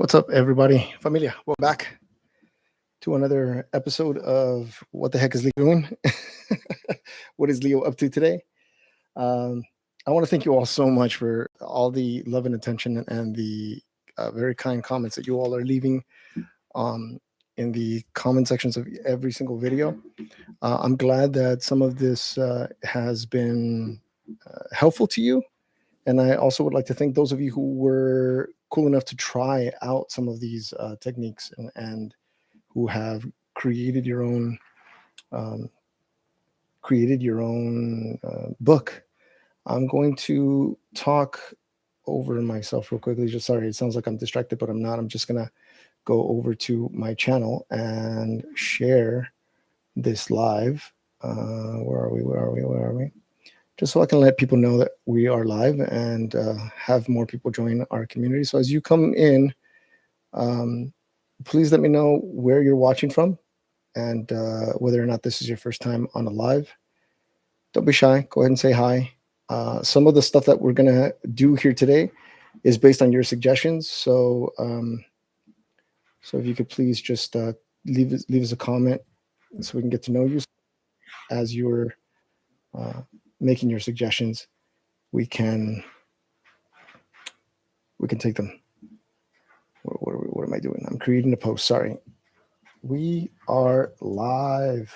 What's up, everybody? Familia, welcome back to another episode of What the Heck is Leo doing? What is Leo up to today? Um, I want to thank you all so much for all the love and attention and the very kind comments that you all are leaving um, in the comment sections of every single video. I'm glad that some of this has been helpful to you. And I also would like to thank those of you who were cool enough to try out some of these techniques and who have created your own um, book. I'm going to talk over myself real quickly. Just sorry, it sounds like I'm distracted, but I'm not. I'm just gonna go over to my channel and share this live. Where are we? Where are we? Where are we? Just so I can let people know that we are live and have more people join our community. So as you come in, please let me know where you're watching from and whether or not this is your first time on a live. Don't be shy. Go ahead and say hi. Some of the stuff that we're going to do here today is based on your suggestions. So so if you could please just leave us a comment so we can get to know you as you're making your suggestions. We can take them. What am I doing? I'm creating a post. Sorry. We are live.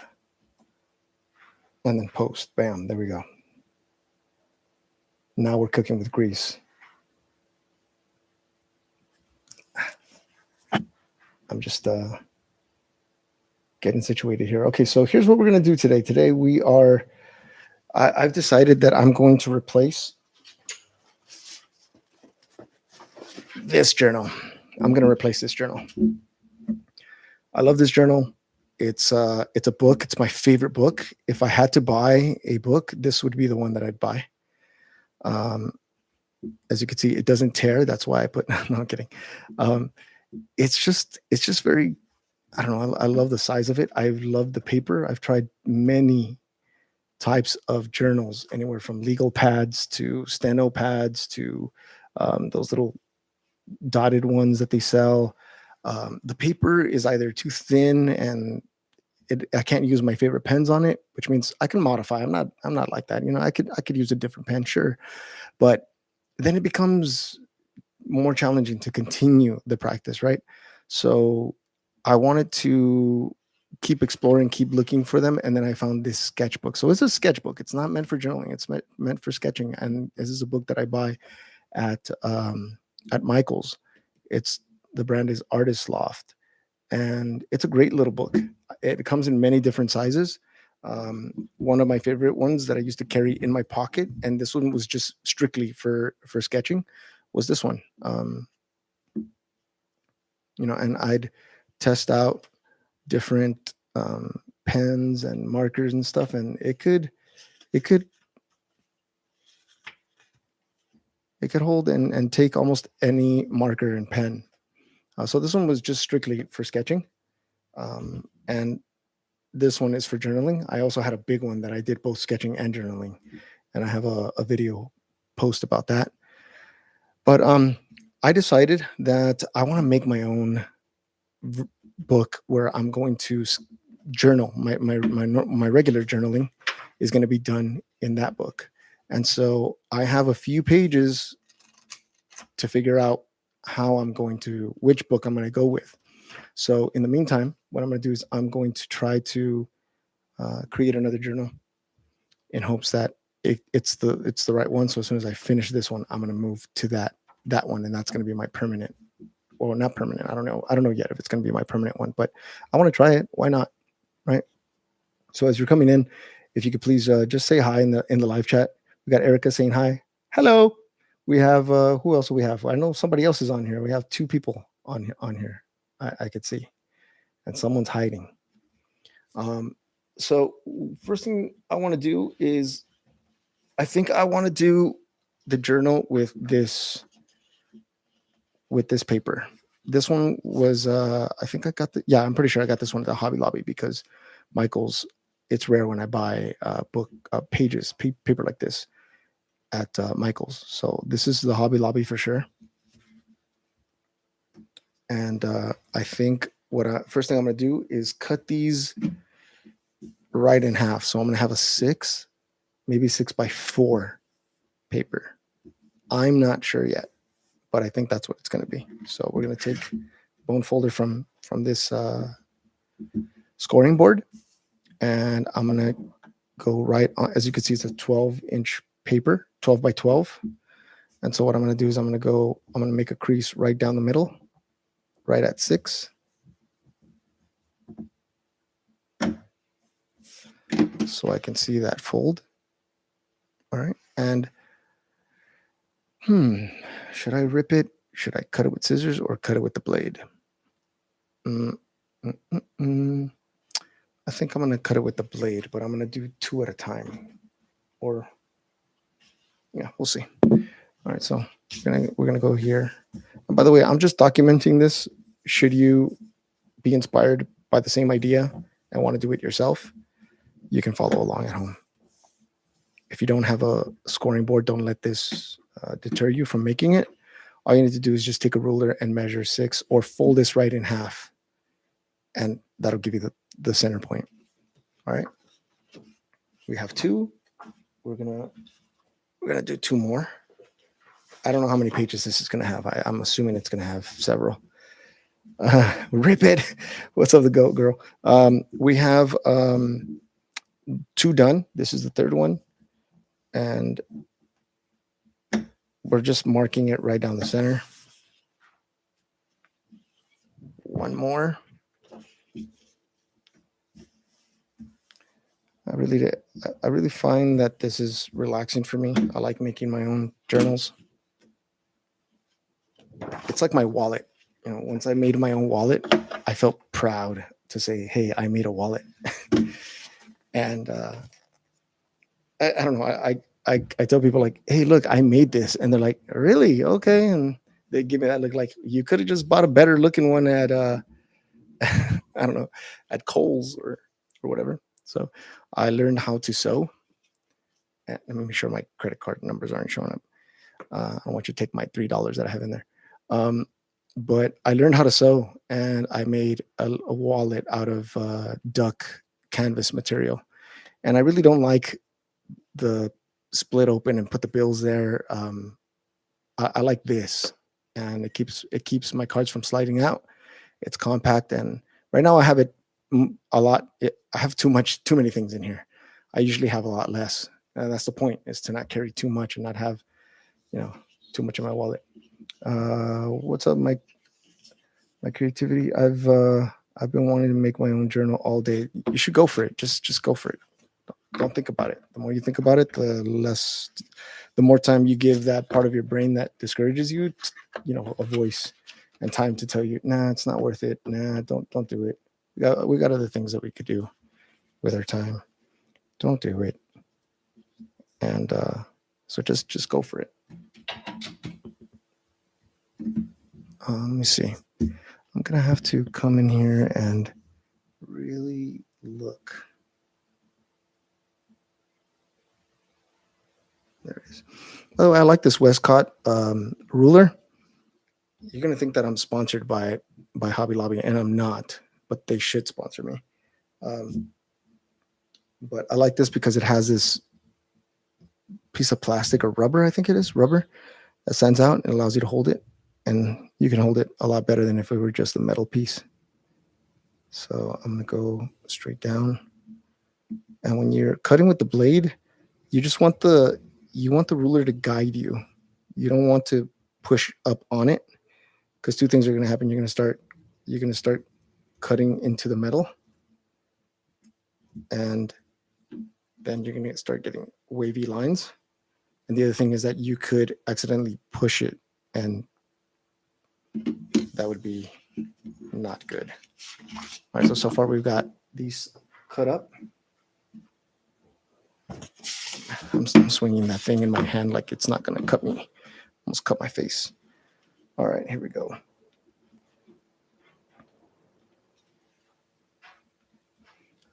And then post. Bam. There we go. Now we're cooking with grease. I'm just getting situated here. Okay, so here's what we're going to do today. Today we are, I've decided that I'm going to replace this journal. I'm going to replace this journal. I love this journal. It's a book. It's my favorite book. If I had to buy a book, this would be the one that I'd buy. As you can see, it doesn't tear. That's why I put. No, I'm kidding. It's just very. I don't know. I love the size of it. I love the paper. I've tried many types of journals, anywhere from legal pads to steno pads to those little dotted ones that they sell. The paper is either too thin and I can't use my favorite pens on it, which means I can modify. I'm not like that. You know, I could use a different pen, sure, but then it becomes more challenging to continue the practice, right? So I wanted to keep exploring, keep looking for them, and then I found this sketchbook. So it's a sketchbook. It's not meant for journaling. It's meant for sketching. And this is a book that I buy at Michael's. The brand is Artist Loft, and it's a great little book. It comes in many different sizes. One of my favorite ones that I used to carry in my pocket, and this one was just strictly for sketching, was this one. And I'd test out different pens and markers and stuff, and it could hold and take almost any marker and pen. So this one was just strictly for sketching, and this one is for journaling. I also had a big one that I did both sketching and journaling, and I have a video post about that. But I decided that I want to make my own book where I'm going to journal. My regular journaling is going to be done in that book. And so I have a few pages to figure out which book I'm going to go with. So in the meantime, what I'm going to do is I'm going to try to create another journal in hopes that it's the right one. So as soon as I finish this one, I'm going to move to that one, and that's going to be my permanent. Or not permanent. I don't know yet if it's going to be my permanent one, but I want to try it. Why not? Right. So as you're coming in, if you could please just say hi in the live chat. We got Erica saying hi. Hello. We have who else do we have? I know somebody else is on here. We have 2 people on here. I could see, and someone's hiding. So first thing I want to do is, I think I want to do the journal with this paper. This one was I think I got I'm pretty sure I got this one at the Hobby Lobby, because Michael's, it's rare when I buy book pages paper like this at Michael's. So this is the Hobby Lobby for sure. And I think first thing I'm going to do is cut these right in half. So I'm going to have a 6, maybe 6x4 paper. I'm not sure yet, but I think that's what it's going to be. So we're going to take bone folder from this scoring board, and I'm going to go right on. As you can see, it's a 12-inch paper, 12 by 12. And so what I'm going to do is I'm going to make a crease right down the middle, right at 6. So I can see that fold. All right. And should I rip it? Should I cut it with scissors or cut it with the blade? I think I'm going to cut it with the blade, but I'm going to do 2 at a time. Or, yeah, we'll see. All right, so we're gonna go here. And by the way, I'm just documenting this. Should you be inspired by the same idea and want to do it yourself, you can follow along at home. If you don't have a scoring board, don't let this deter you from making it. All you need to do is just take a ruler and measure 6, or fold this right in half, and that'll give you the center point. All right, we have 2. We're gonna do 2 more. I don't know how many pages this is gonna have. I'm assuming it's gonna have several. Rip it. What's up, the goat girl? We have 2 done. This is the 3rd one, and we're just marking it right down the center. 1 more. I really find that this is relaxing for me. I like making my own journals. It's like my wallet. You know, once I made my own wallet, I felt proud to say, "Hey, I made a wallet." And I don't know. I tell people like, "Hey, look, I made this," and they're like, "Really? Okay." And they give me that look like, you could have just bought a better looking one at I don't know, at Kohl's or whatever. So I learned how to sew. And let me make sure my credit card numbers aren't showing up. I don't want you to take my $3 that I have in there. But I learned how to sew, and I made a wallet out of duck canvas material. And I really don't like the split open and put the bills there. I like this, and it keeps my cards from sliding out. It's compact, and right now I have it a lot. I have too many things in here. I usually have a lot less, and that's the point: is to not carry too much and not have, too much in my wallet. What's up, my creativity? I've been wanting to make my own journal all day. You should go for it. Just go for it. Don't think about it. The more you think about it, the more time you give that part of your brain that discourages you, a voice and time to tell you, nah, it's not worth it. Nah, don't do it. We got other things that we could do with our time. Don't do it. And so just go for it. Let me see. I'm gonna have to come in here and really look. There it is. By the way, I like this Westcott ruler. You're gonna think that I'm sponsored by Hobby Lobby, and I'm not, but they should sponsor me. But I like this because it has this piece of plastic or rubber, I think it is rubber, that sends out and allows you to hold it, and you can hold it a lot better than if it were just a metal piece. So I'm gonna go straight down, and when you're cutting with the blade, you just want the ruler to guide you. You don't want to push up on it, because 2 things are going to happen. You're going to start cutting into the metal, and then you're going to start getting wavy lines. And the other thing is that you could accidentally push it, and that would be not good. All right, so far we've got these cut up. I'm swinging that thing in my hand like it's not going to cut me. Almost cut my face. All right, here we go.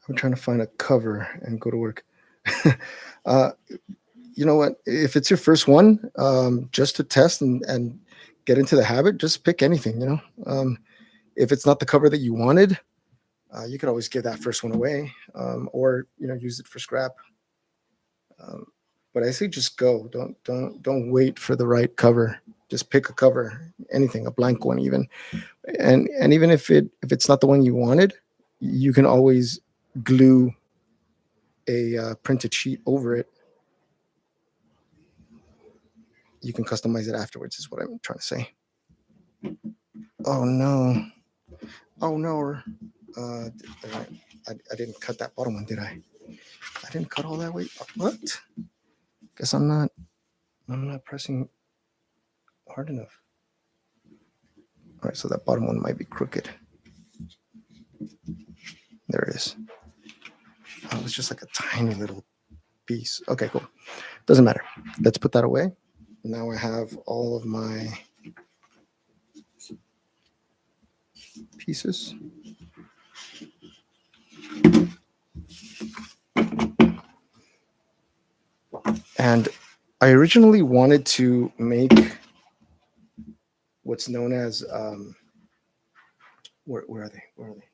I'm trying to find a cover and go to work. You know what? If it's your first one, just to test and get into the habit, just pick anything, if it's not the cover that you wanted, you could always give that first one away, or use it for scrap. Um, but I say just go. Don't wait for the right cover. Just pick a cover, anything, a blank one even, and even if it's not the one you wanted, you can always glue a printed sheet over it. You can customize it afterwards. Is what I'm trying to say. Oh no! Oh no! I didn't cut that bottom one, did I? I didn't cut all that way. What? Guess I'm not pressing hard enough. All right, so that bottom one might be crooked. There it is. Oh, it's just like a tiny little piece. Okay, cool. Doesn't matter. Let's put that away. Now I have all of my pieces. And I originally wanted to make what's known as where are they? Where are they?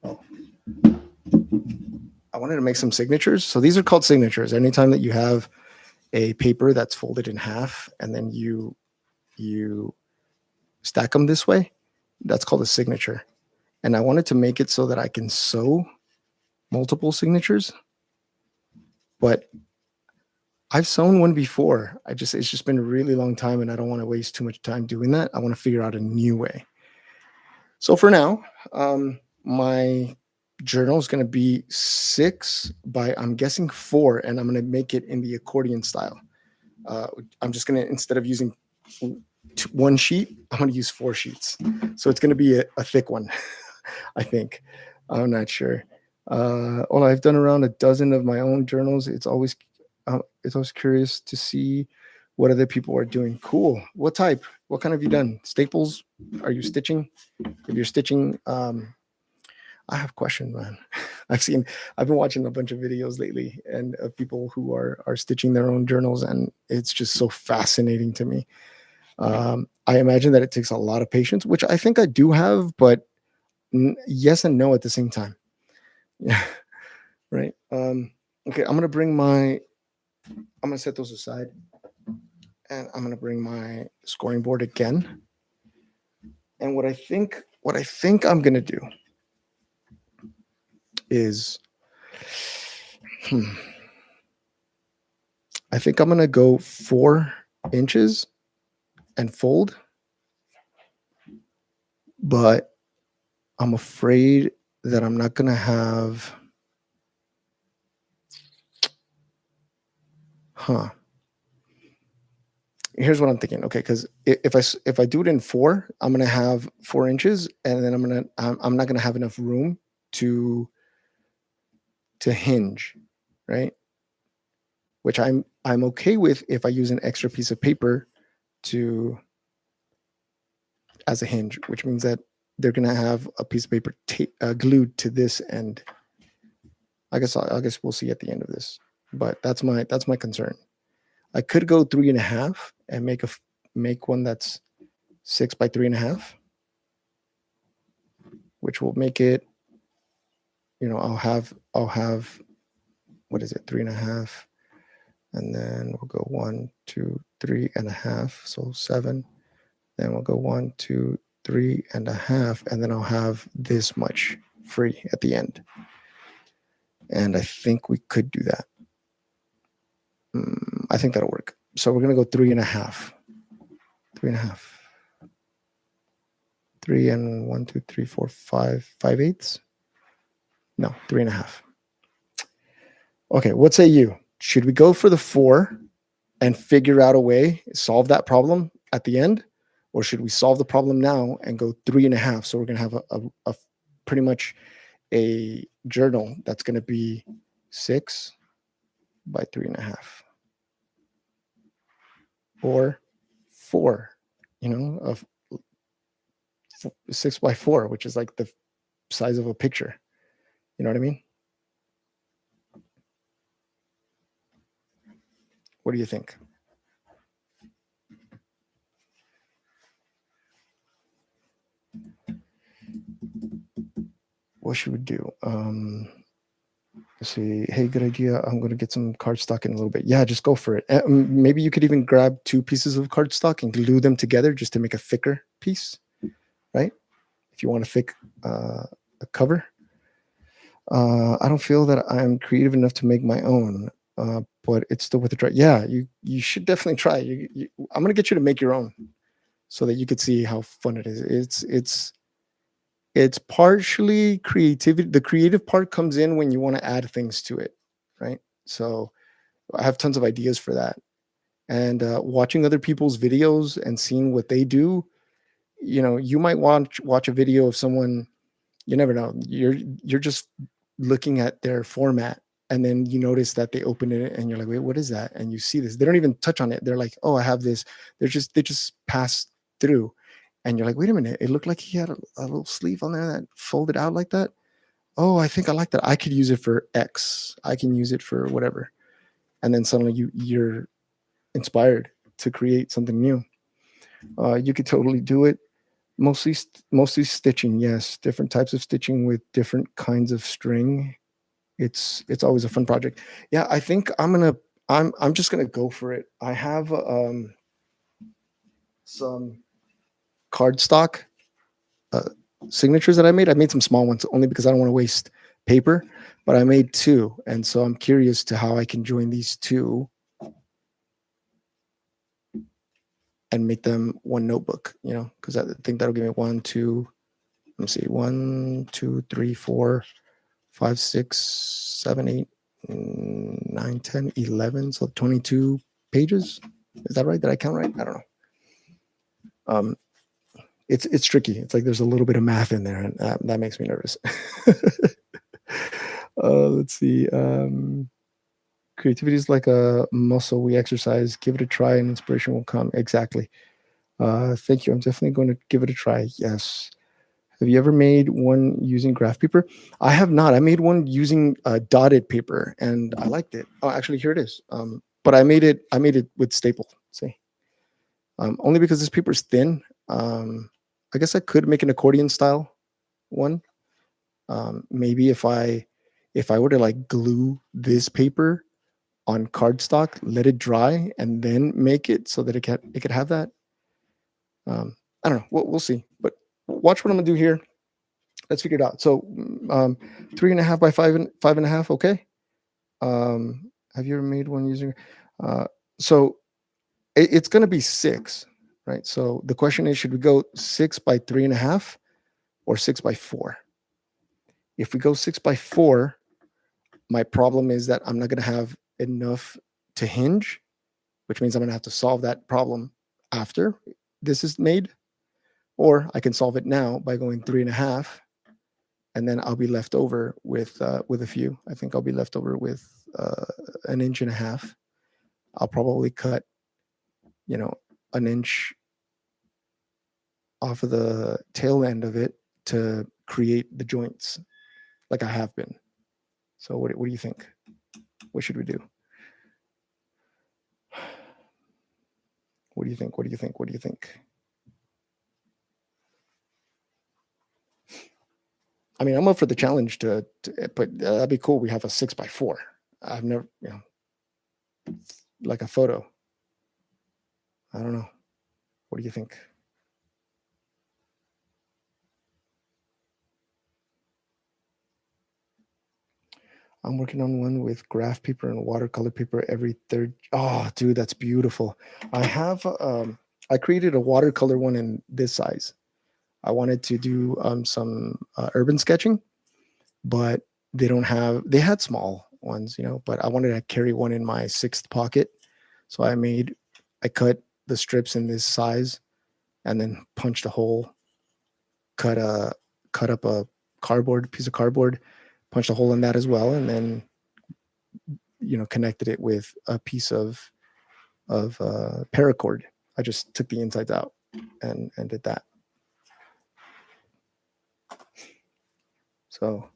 Oh, I wanted to make some signatures. So these are called signatures. Anytime that you have a paper that's folded in half and then you stack them this way, that's called a signature. And I wanted to make it so that I can sew multiple signatures, but I've sewn one before. It's just been a really long time and I don't want to waste too much time doing that. I want to figure out a new way. So for now, my journal is going to be 6 by, I'm guessing 4, and I'm going to make it in the accordion style. I'm just going to, instead of using one sheet, I'm going to use 4 sheets. So it's going to be a thick one, I think. I'm not sure. Well, I've done around a dozen of my own journals. It's always curious to see what other people are doing. Cool. What type? What kind have you done? Staples? Are you stitching? If you're stitching, I have questions, man. I've been watching a bunch of videos lately and of people who are stitching their own journals, and it's just so fascinating to me. I imagine that it takes a lot of patience, which I think I do have, but yes and no at the same time. Yeah. Right. Okay. I'm gonna set those aside, and I'm gonna bring my scoring board again. And what I think I'm gonna do is, I think I'm gonna go 4 inches and fold, but I'm afraid that I'm not gonna have. Here's what I'm thinking. Okay, because if I do it in 4, I'm gonna have 4 inches, and then I'm not gonna have enough room to hinge, right? Which I'm okay with if I use an extra piece of paper as a hinge, which means that they're gonna have a piece of paper glued to this end. I guess we'll see at the end of this, but that's my concern. I could go 3.5 and make one that's 6 by 3.5, which will make it, I'll have what is it, 3.5, and then we'll go 1, 2, 3.5, so 7. Then we'll go 1, 2, 3.5, and then I'll have this much free at the end. And I think we could do that. I think that'll work. So we're gonna go 3.5. 3.5. 3 and 1, 2, 3, 4, 5, 5/8. No, 3.5. Okay, what say you? Should we go for the 4 and figure out a way, solve that problem at the end? Or should we solve the problem now and go 3.5? So we're going to have a pretty much a journal that's going to be 6 by 3.5, or 4, of 6 by 4, which is like the size of a picture. You know what I mean? What do you think? what should we do? Let's see. Hey, good idea. I'm going to get some cardstock in a little bit. Yeah, just go for it. Maybe you could even grab 2 pieces of cardstock and glue them together just to make a thicker piece, right? If you want a thick a cover. I don't feel that I'm creative enough to make my own, but it's still worth a try. Yeah, you should definitely try. I'm gonna get you to make your own so that you could see how fun it is. It's partially creativity. The creative part comes in when you want to add things to it, right? So I have tons of ideas for that. And watching other people's videos and seeing what they do, you might watch a video of someone. You never know. You're just looking at their format, and then you notice that they open it and you're like, wait, what is that? And you see this. They don't even touch on it. They're like, oh, I have this. They just pass through. And you're like, wait a minute, it looked like he had a little sleeve on there that folded out like that. Oh, I think I like that. I could use it for X. I can use it for whatever. And then suddenly you're inspired to create something new. You could totally do it. Mostly stitching, yes. Different types of stitching with different kinds of string. It's always a fun project. Yeah, I think I'm just gonna go for it. I have some cardstock uh, signatures that I made. I made some small ones only because I don't want to waste paper, but I made 2, and so I'm curious to how I can join these 2 and make them one notebook. Because I think that'll give me 1, 2. Let me see, 1, 2, 3, 4, 5, 6, 7, 8, 9, 10, 11. So 22 pages. Is that right? Did I count right? I don't know. It's tricky. It's like there's a little bit of math in there, and that makes me nervous. Let's see. Creativity is like a muscle we exercise. Give it a try, and inspiration will come. Exactly. Thank you. I'm definitely going to give it a try. Yes. Have you ever made one using graph paper? I have not. I made one using dotted paper, and I liked it. Oh, actually, here it is. But I made it with staple. See, only because this paper is thin. I guess I could make an accordion style one. Maybe if I were to like glue this paper on cardstock, let it dry, and then make it so that it could have that. I don't know. We'll see. But watch what I'm gonna do here. Let's figure it out. So 3.5 by 5.5. Okay. Have you ever made one using? Uh, so it's going to be 6, right? So the question is, should we go 6 by 3.5 or 6 by 4? If we go 6 by 4, my problem is that I'm not going to have enough to hinge, which means I'm going to have to solve that problem after this is made, or I can solve it now by going 3.5, and then I'll be left over with a few. I think I'll be left over with 1.5 inches. I'll probably cut, an inch off of the tail end of it to create the joints, like I have been. So what do you think? What should we do? What do you think? What do you think? What do you think? I mean, I'm up for the challenge but that'd be cool. We have a 6 by 4. I've never, like a photo. I don't know. What do you think? I'm working on one with graph paper and watercolor paper every third. Oh, dude, that's beautiful. I created a watercolor one in this size. I wanted to do some urban sketching, but they had small ones, but I wanted to carry one in my 6th pocket. So I cut the strips in this size and then punched a hole, cut up a piece of cardboard, punched a hole in that as well, and then connected it with a piece of paracord. I just took the insides out and did that. So,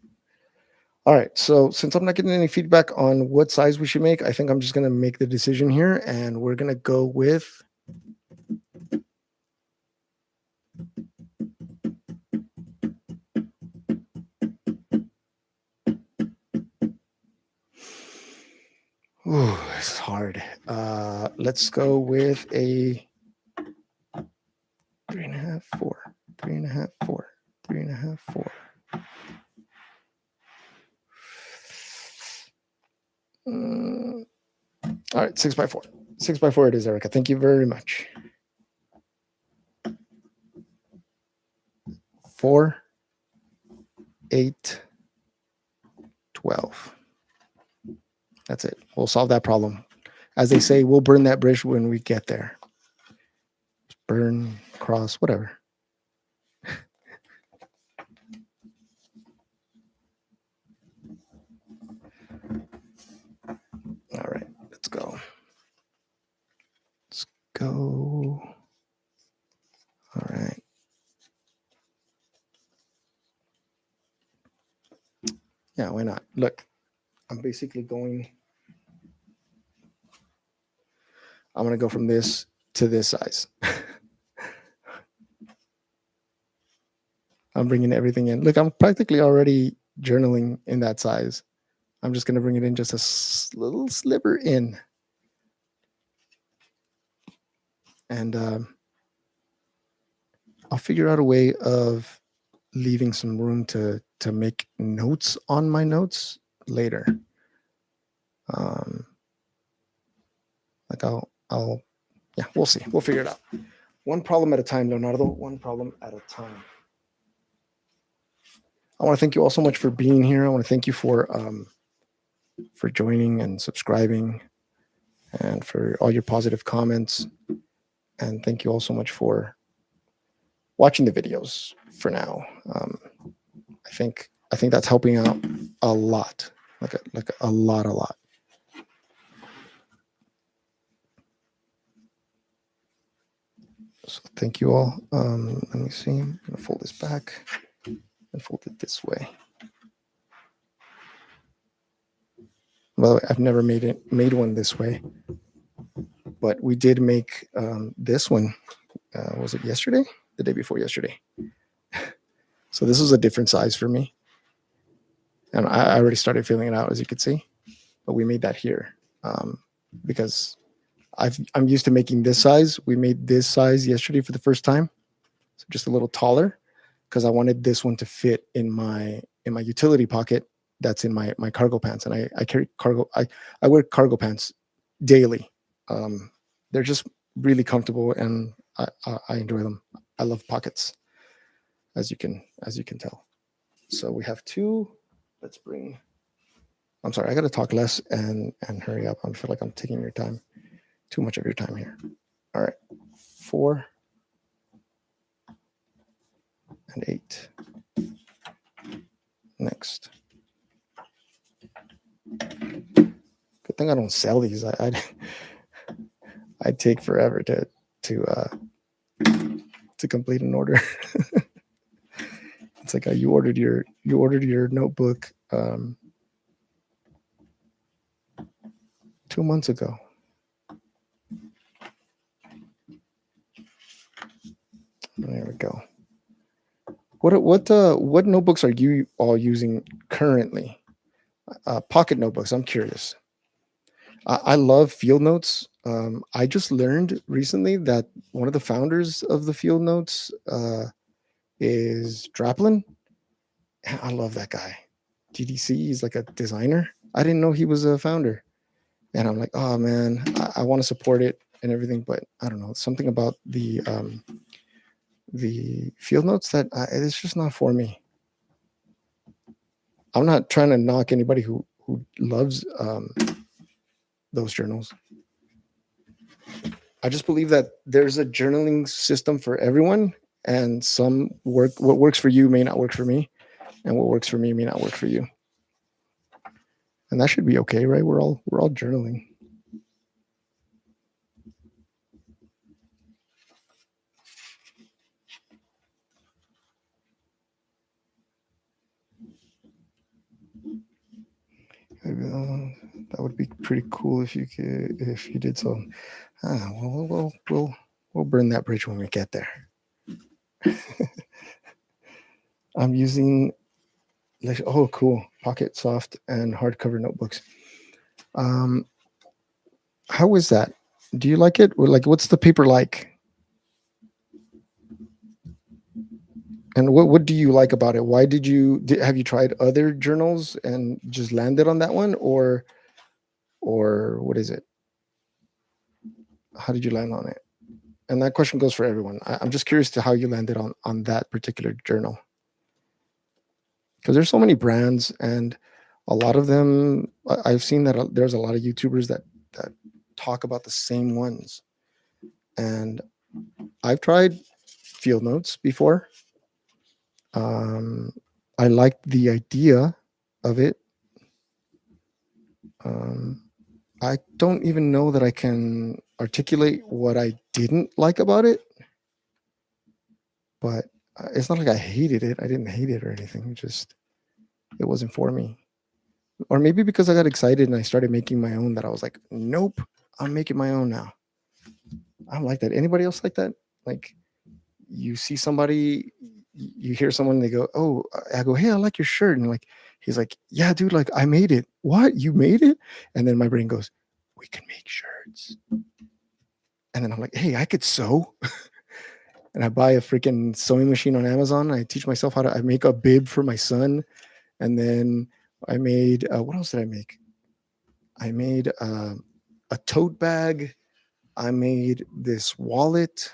all right. So since I'm not getting any feedback on what size we should make, I think I'm just going to make the decision here, and we're going to go with Ooh, this is hard. Let's go with a 3.5, 4, 3.5, 4, 3.5, 4. All right, 6x4. 6x4 it is, Erica. Thank you very much. 4, 8, 12. That's it. We'll solve that problem. As they say, we'll burn that bridge when we get there. Burn, cross, whatever. All right, let's go. Let's go. All right. Yeah, why not? Look, I'm basically going. I'm going to go from this to this size. I'm bringing everything in. Look, I'm practically already journaling in that size. I'm just going to bring it in just a little sliver in. And I'll figure out a way of leaving some room to make notes on my notes later. Like yeah, we'll see. We'll figure it out. One problem at a time, Leonardo. One problem at a time. I want to thank you all so much for being here. I want to thank you for joining and subscribing, and for all your positive comments. And thank you all so much for watching the videos. For now, I think that's helping out a lot, like a lot. So thank you all. Let me see. I'm gonna fold this back and fold it this way. By the way, I've never made one this way, but we did make this one. Was it yesterday? The day before yesterday. So this was a different size for me, and I already started filling it out, as you could see. But we made that here because I'm used to making this size. We made this size yesterday for the first time, so just a little taller, because I wanted this one to fit in my utility pocket that's in my cargo pants. And I carry cargo. I wear cargo pants daily. They're just really comfortable, and I enjoy them. I love pockets, as you can tell. So we have two. Let's bring. I'm sorry, I got to talk less and hurry up. I feel like I'm taking your time, too much of your time here. All right, 4 and 8. Next. Good thing I don't sell these. I'd take forever to complete an order. It's like you ordered your notebook 2 months ago. There we go. What notebooks are you all using currently? Pocket notebooks. I'm curious. I love Field Notes. I just learned recently that one of the founders of the Field Notes is Draplin. I love that guy. GDC. He's like a designer. I didn't know he was a founder. And I'm like, oh man, I want to support it and everything, but I don't know, something about the Field Notes that it's just not for me. I'm not trying to knock anybody who loves those journals. I just believe that there's a journaling system for everyone, and what works for you may not work for me, and what works for me may not work for you. And that should be okay, right? We're all journaling. That would be pretty cool if you did so. We'll burn that bridge when we get there. I'm using cool Pocket Soft and hardcover notebooks. How is that? Do you like it? Or like, what's the paper like? And what do you like about it? Why have you tried other journals and just landed on that one, or what is it? How did you land on it? And that question goes for everyone. I'm just curious to how you landed on that particular journal, because there's so many brands, and a lot of them I've seen that there's a lot of YouTubers that talk about the same ones, and I've tried field notes before. Um, I liked the idea of it. Um, I don't even know that I can articulate what I didn't like about it, but it's not like I hated it. I didn't hate it or anything. It wasn't for me. Or maybe because I got excited and I started making my own, that I was like, nope, I'm making my own now. I don't like that. Anybody else like that? Like, you see somebody, you hear someone, they go, oh, I go, hey, I like your shirt. And like, he's like, yeah, dude, like I made it. What? You made it? And then my brain goes, we can make shirts. And then I'm like, hey, I could sew. And I buy a freaking sewing machine on Amazon. I teach myself I make a bib for my son. And then I made, what else did I make? I made a tote bag. I made this wallet.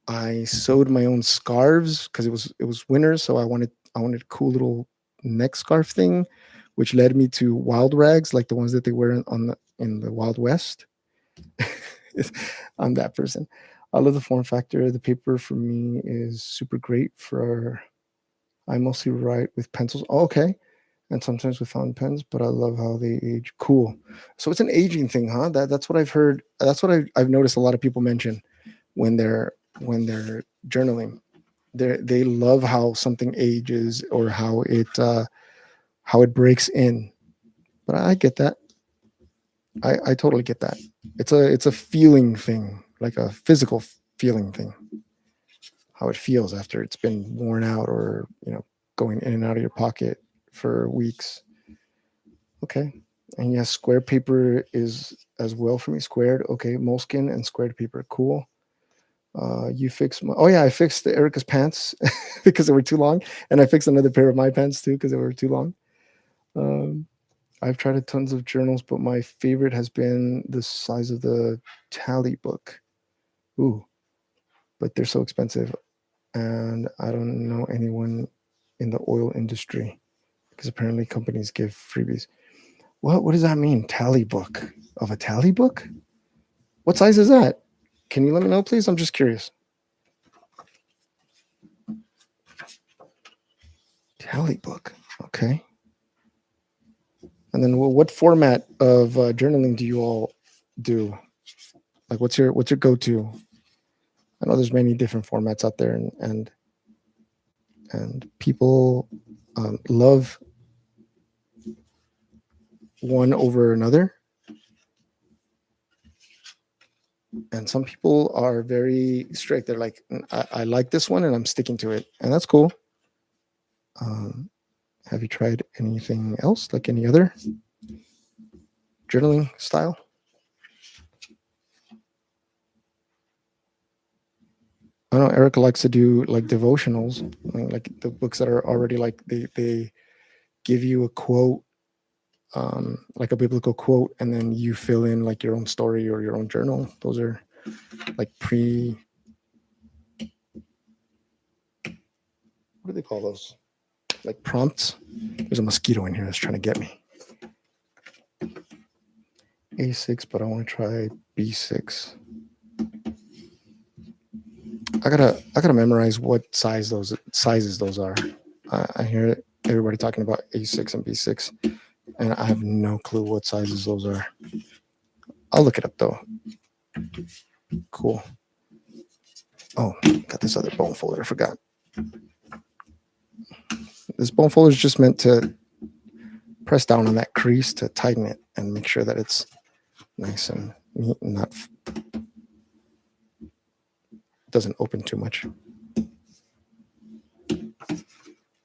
I sewed my own scarves because it was winter, so I wanted a cool little neck scarf thing, which led me to wild rags, like the ones that they wear in the Wild West. I'm that person. I love the form factor. The paper for me is super great for. I mostly write with pencils. Oh, okay, and sometimes with fountain pens, but I love how they age. Cool. So it's an aging thing, huh? That's what I've heard. That's what I've noticed a lot of people mention when they're journaling. They love how something ages or how it breaks in. But I get that. I totally get that. It's a feeling thing, like a physical feeling thing. How it feels after it's been worn out, or going in and out of your pocket for weeks. Okay. And yes, square paper is as well for me. Squared, okay. Moleskin and squared paper, cool. You fixed my. Oh yeah, I fixed Erica's pants because they were too long, and I fixed another pair of my pants too because they were too long. Um, I've tried a tons of journals, but my favorite has been the size of the tally book. Ooh, but they're so expensive, and I don't know anyone in the oil industry because apparently companies give freebies. What does that mean? Tally book of a tally book? What size is that? Can you let me know, please? I'm just curious. Tally book. Okay. And then what format of journaling do you all do? Like, what's your go-to? I know there's many different formats out there, and people love one over another, and some people are very strict. They're like, I like this one, and I'm sticking to it, and that's cool. Have you tried anything else, like any other journaling style? I know Erica likes to do like devotionals, like the books that are already like they give you a quote, like a biblical quote, and then you fill in like your own story or your own journal. Those are like what do they call those? Like prompts. There's a mosquito in here that's trying to get me. A6, but I want to try B6. I gotta memorize what sizes those are. I hear everybody talking about A6 and B6, and I have no clue what sizes those are. I'll look it up though. Cool. Oh, got this other bone folder. I forgot. This bone folder is just meant to press down on that crease to tighten it and make sure that it's nice and neat and not doesn't open too much.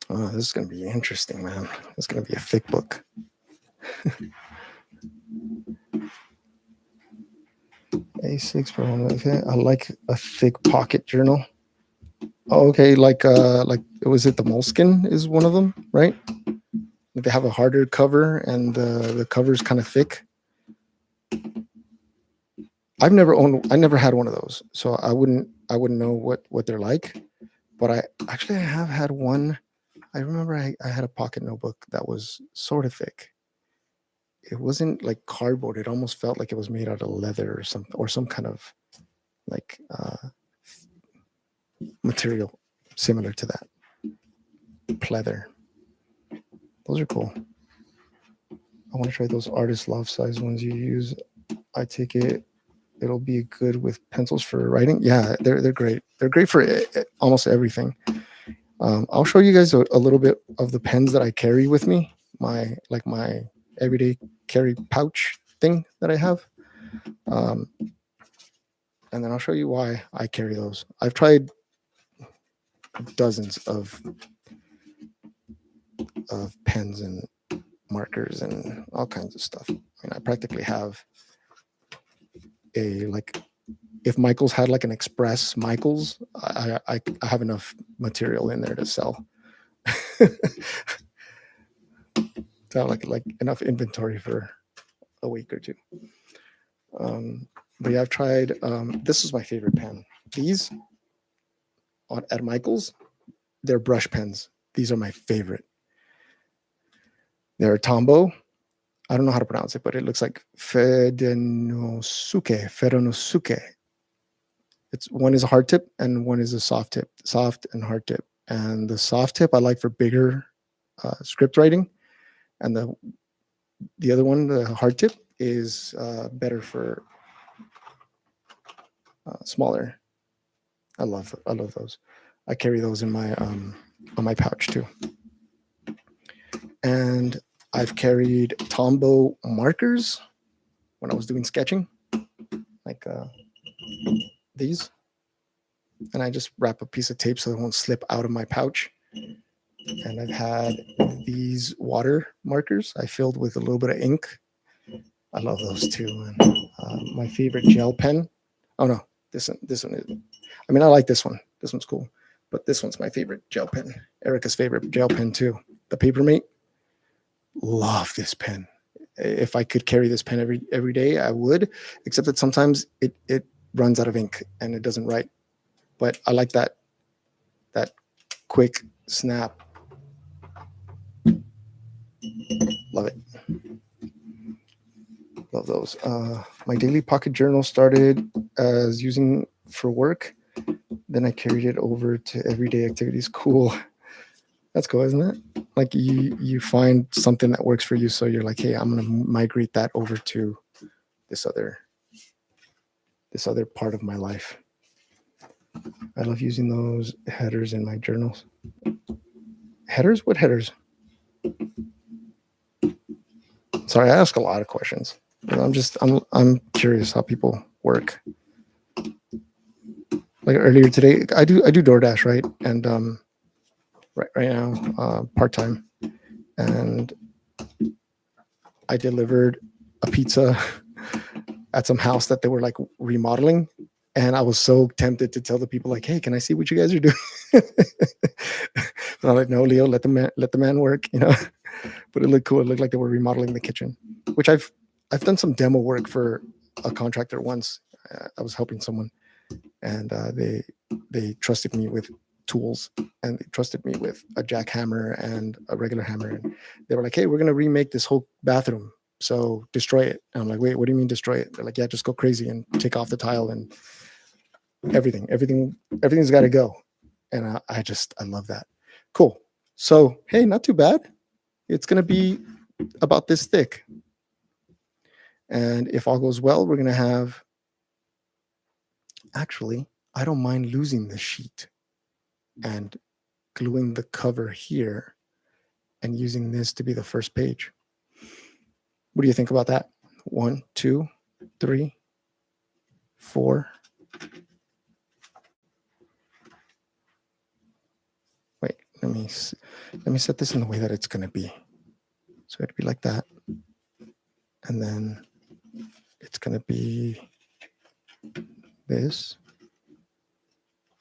Oh, this is going to be interesting, man. It's going to be a thick book. A6 per one. Okay, I like a thick pocket journal. Oh, okay, like was it the moleskin is one of them, right? They have a harder cover and the cover is kind of thick. I never had one of those, so I wouldn't know what they're like. But I have had one. I remember I had a pocket notebook that was sort of thick. It wasn't like cardboard. It almost felt like it was made out of leather or some kind of like material similar to that. Pleather. Those are cool. I want to try those artist loft size ones you use. I take it'll be good with pencils for writing. Yeah, they're great. They're great for almost everything. I'll show you guys a little bit of the pens that I carry with me. My everyday carry pouch thing that I have. And then I'll show you why I carry those. I've tried dozens of pens and markers and all kinds of stuff. I mean, I practically have if Michaels had like an Express Michaels, I have enough material in there to sell. To have like enough inventory for a week or two. But yeah, I've tried. This is my favorite pen. These at Michaels, they're brush pens. These are my favorite. They're Tombow. I don't know how to pronounce it, but it looks like Ferenosuke. It's one is a hard tip and one is a soft tip, soft and hard tip. And the soft tip I like for bigger script writing, and the other one, the hard tip, is better for smaller. I love those. I carry those in my on my pouch too. And I've carried Tombow markers when I was doing sketching, like these. And I just wrap a piece of tape so it won't slip out of my pouch. And I've had these water markers I filled with a little bit of ink. I love those too. And my favorite gel pen. Oh no, this one is. I mean, I like this one. This one's cool, but this one's my favorite gel pen. Erica's favorite gel pen too. The Papermate. Love this pen. If I could carry this pen every day, I would. Except that sometimes it runs out of ink and it doesn't write. But I like that quick snap. Love it. Love those. My daily pocket journal started as using for work. Then I carried it over to everyday activities. Cool. That's cool, isn't it? Like you find something that works for you, so you're like, hey, I'm gonna migrate that over to this other part of my life. I love using those headers in my journals. Headers? What headers? Sorry, I ask a lot of questions. I'm curious how people work. Like earlier today, I do DoorDash, right? And right now, part-time, and I delivered a pizza at some house that they were like remodeling, and I was so tempted to tell the people like, hey, can I see what you guys are doing? And I'm like, no, Leo, let the man work, you know. But it looked cool. It looked like they were remodeling the kitchen, which I've done some demo work for a contractor once. I was helping someone, and they trusted me with tools, and they trusted me with a jackhammer and a regular hammer, and they were like, hey, we're going to remake this whole bathroom, so destroy it. And I'm like, wait, what do you mean destroy it? They're like, yeah, just go crazy and take off the tile and everything's got to go. And I love that. Cool. So hey, not too bad. It's going to be about this thick, and if all goes well, we're going to have, actually, I don't mind losing the sheet and gluing the cover here and using this to be the first page. What do you think about that? 1, 2, 3, 4. Wait, let me set this in the way that it's going to be. So it'd be like that. And then it's going to be this.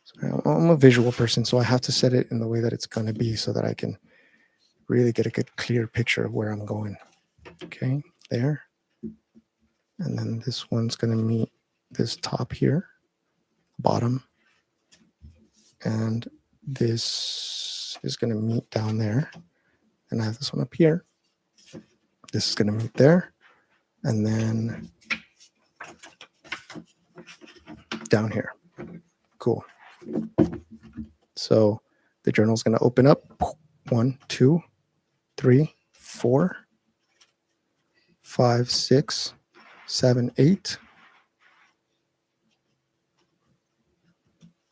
So I'm a visual person, so I have to set it in the way that it's going to be so that I can really get a good clear picture of where I'm going. Okay, there. And then this one's going to meet this top here, bottom. And this is going to meet down there. And I have this one up here. This is going to meet there. And then down here. Cool. So the journal is going to open up. 1, 2, 3, 4, 5, 6, 7, 8.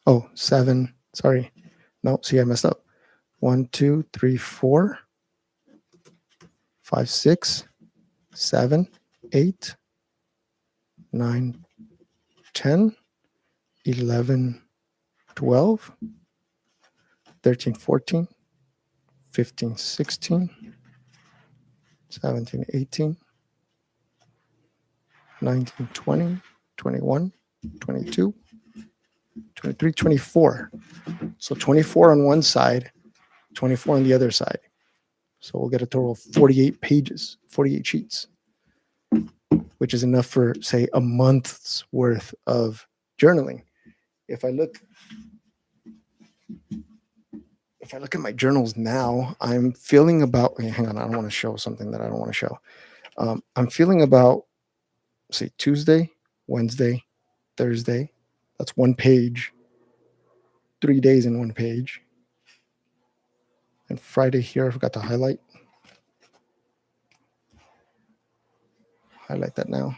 Oh, 7. Sorry. No, see, I messed up. 1, 2, 3, 4, 5, 6, 7, 8, 9, 10, 11, 12, 13, 14, 15, 16, 17, 18, 19, 20, 21, 22, 23, 24. So 24 on one side, 24 on the other side. So we'll get a total of 48 pages, 48 sheets, which is enough for, say, a month's worth of journaling. If I look at my journals now, I'm feeling about, hang on, I don't want to show something that I don't want to show. I'm feeling about, say, Tuesday, Wednesday, Thursday. That's one page, 3 days in one page. And Friday here, I forgot to highlight that now.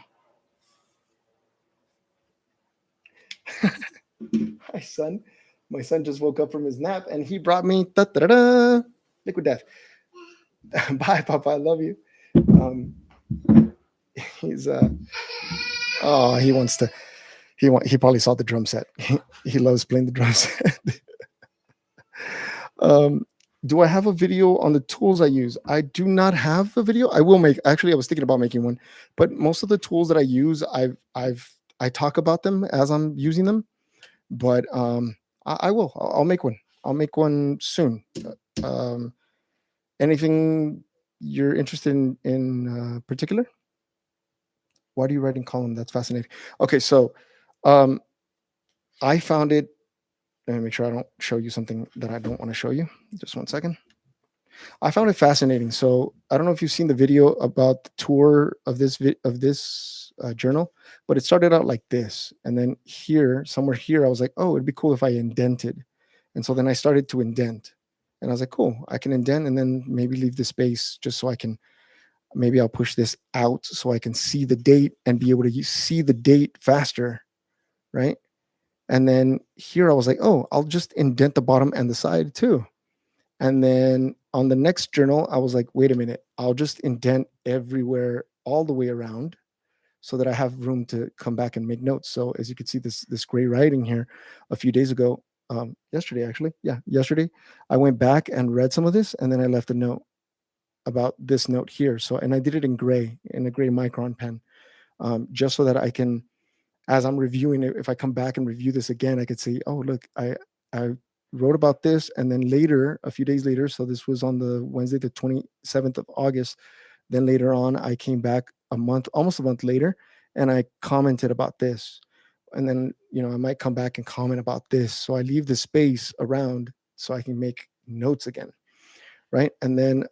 Hi, son. My son just woke up from his nap and he brought me liquid death. Bye, Papa. I love you. He's he wants to. He probably saw the drum set. He loves playing the drum set. Do I have a video on the tools I use? I do not have a video. I will make. Actually, I was thinking about making one, but most of the tools that I use, I talk about them as I'm using them. But I will. I'll make one. I'll make one soon. Anything you're interested in particular? Why do you write in column? That's fascinating. Okay, so I found it. Let me make sure I don't show you something that I don't want to show you. Just 1 second. I found it fascinating. So I don't know if you've seen the video about the tour of this journal, but it started out like this, and then somewhere here, I was like, oh, it'd be cool if I indented, and so then I started to indent, and I was like, cool, I can indent, and then maybe leave the space just so I can. Maybe I'll push this out so I can see the date and be able to see the date faster, right? And then here I was like, oh, I'll just indent the bottom and the side too. And then on the next journal, I was like, wait a minute, I'll just indent everywhere all the way around so that I have room to come back and make notes. So as you can see, this gray writing here a few days ago, yesterday, actually. Yeah, yesterday, I went back and read some of this, and then I left a note about this note here. So, and I did it in a gray micron pen, just so that I can, as I'm reviewing it, if I come back and review this again, I could say, oh, look, I wrote about this. And then later, a few days later, so this was on the Wednesday, the 27th of August. Then later on, I came back almost a month later, and I commented about this. And then, I might come back and comment about this. So I leave the space around so I can make notes again. Right. And then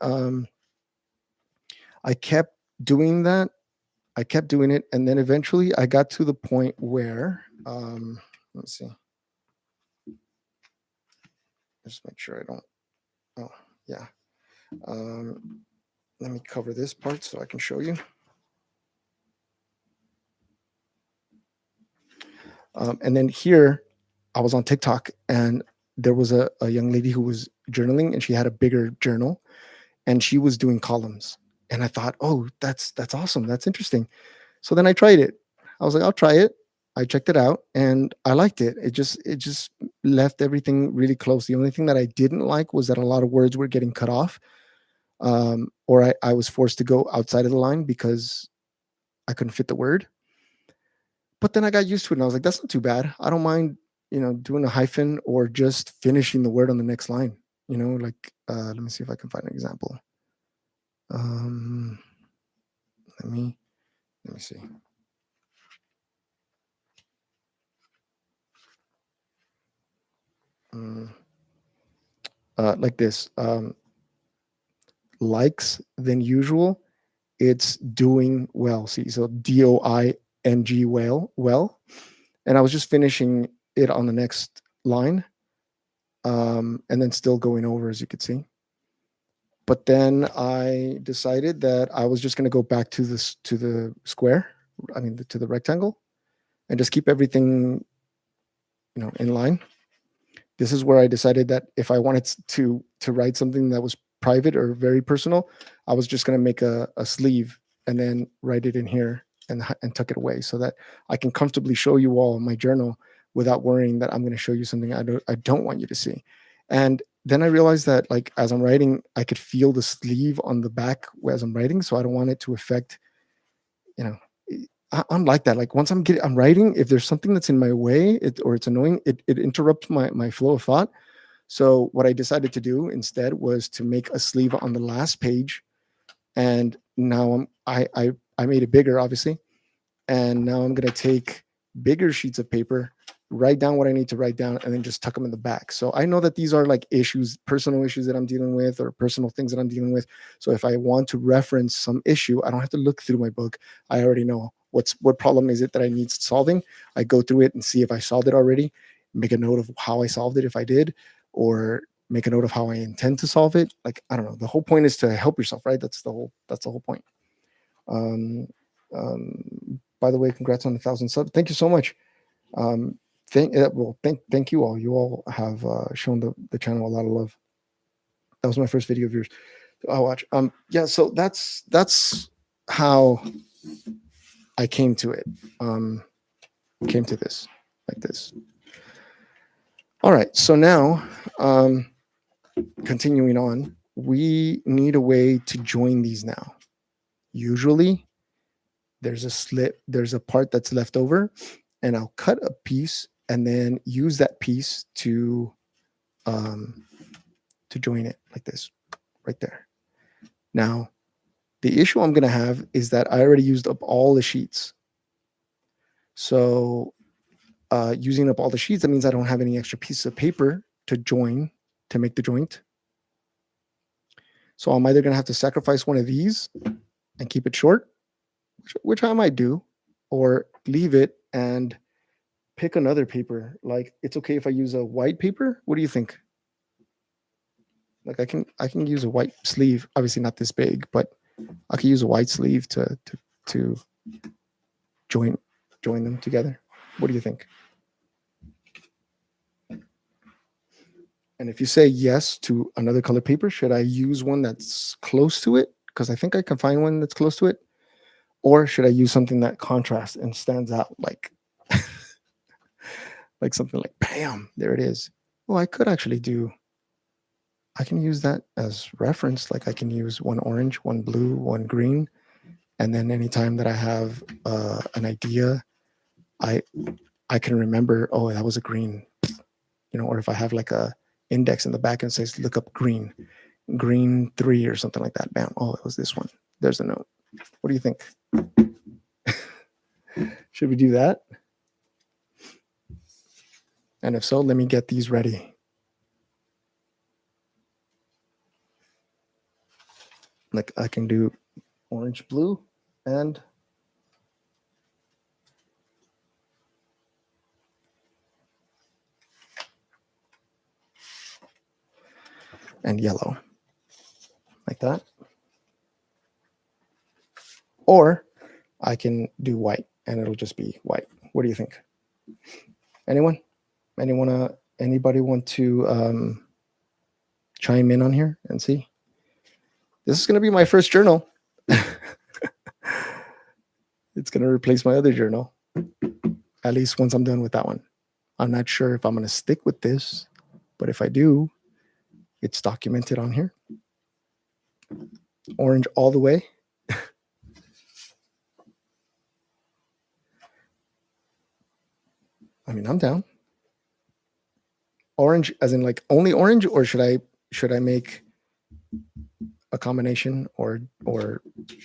I kept doing that. I kept doing it. And then eventually I got to the point where, let's see. Just make sure I don't. Oh, yeah. Let me cover this part so I can show you. And then here, I was on TikTok, and there was a young lady who was journaling, and she had a bigger journal, and she was doing columns. And I thought, oh, that's awesome. That's interesting. So then I tried it. I was like, I'll try it. I checked it out, and I liked it. It just left everything really close. The only thing that I didn't like was that a lot of words were getting cut off, or I was forced to go outside of the line because I couldn't fit the word. But then I got used to it, and I was like, that's not too bad. I don't mind, doing a hyphen or just finishing the word on the next line. Like, let me see if I can find an example. Um, let me see. Like this, likes than usual. It's doing well. See, so DOING well. And I was just finishing it on the next line, and then still going over, as you could see. But then I decided that I was just going to go back to the square, to the rectangle, and just keep everything, in line. This is where I decided that if I wanted to write something that was private or very personal, I was just going to make a sleeve and then write it in here and tuck it away so that I can comfortably show you all my journal without worrying that I'm going to show you something I don't want you to see. And then I realized that, like, as I'm writing, I could feel the sleeve on the back as I'm writing, so I don't want it to affect, you know. I'm like that. Like, once I'm writing, if there's something that's in my way, or it's annoying, it interrupts my flow of thought. So what I decided to do instead was to make a sleeve on the last page, and now I made it bigger, obviously, and now I'm gonna take bigger sheets of paper, write down what I need to write down, and then just tuck them in the back. So I know that these are like personal issues that I'm dealing with, or personal things that I'm dealing with. So if I want to reference some issue, I don't have to look through my book. I already know what problem is it that I need solving. I go through it and see if I solved it already, make a note of how I solved it if I did, or make a note of how I intend to solve it. Like, I don't know. The whole point is to help yourself, right? That's the whole point. Um, by the way, congrats on 1,000 subs. Thank you so much. Thank you all. You all have shown the channel a lot of love. That was my first video of yours I'll watch. Yeah, so that's how I came to it. Came to this like this. All right, so now, continuing on, we need a way to join these now. Usually, there's a part that's left over, and I'll cut a piece and then use that piece to join it like this, right there. Now, the issue I'm going to have is that I already used up all the sheets. So using up all the sheets, that means I don't have any extra pieces of paper to make the joint. So I'm either going to have to sacrifice one of these and keep it short, which I might do, or leave it and pick another paper. Like, it's okay if I use a white paper. What do you think? Like, I can use a white sleeve, obviously not this big, but I could use a white sleeve to join them together. What do you think? And if you say yes to another color paper, should I use one that's close to it? Because I think I can find one that's close to it. Or should I use something that contrasts and stands out, like like something like, bam, there it is. Well, I can use that as reference. Like, I can use one orange, one blue, one green. And then anytime that I have an idea, I can remember, oh, that was a green, or if I have like a index in the back and says, look up green 3 or something like that. Bam. Oh, it was this one. There's a note. What do you think? Should we do that? And if so, let me get these ready. Like, I can do orange, blue, and yellow, like that. Or I can do white and it'll just be white. What do you think? Anybody want to chime in on here and see? This is going to be my first journal. It's going to replace my other journal, at least once I'm done with that one. I'm not sure if I'm going to stick with this, but if I do, it's documented on here. Orange all the way. I mean, I'm down. Orange, as in like only orange, or should I make a combination or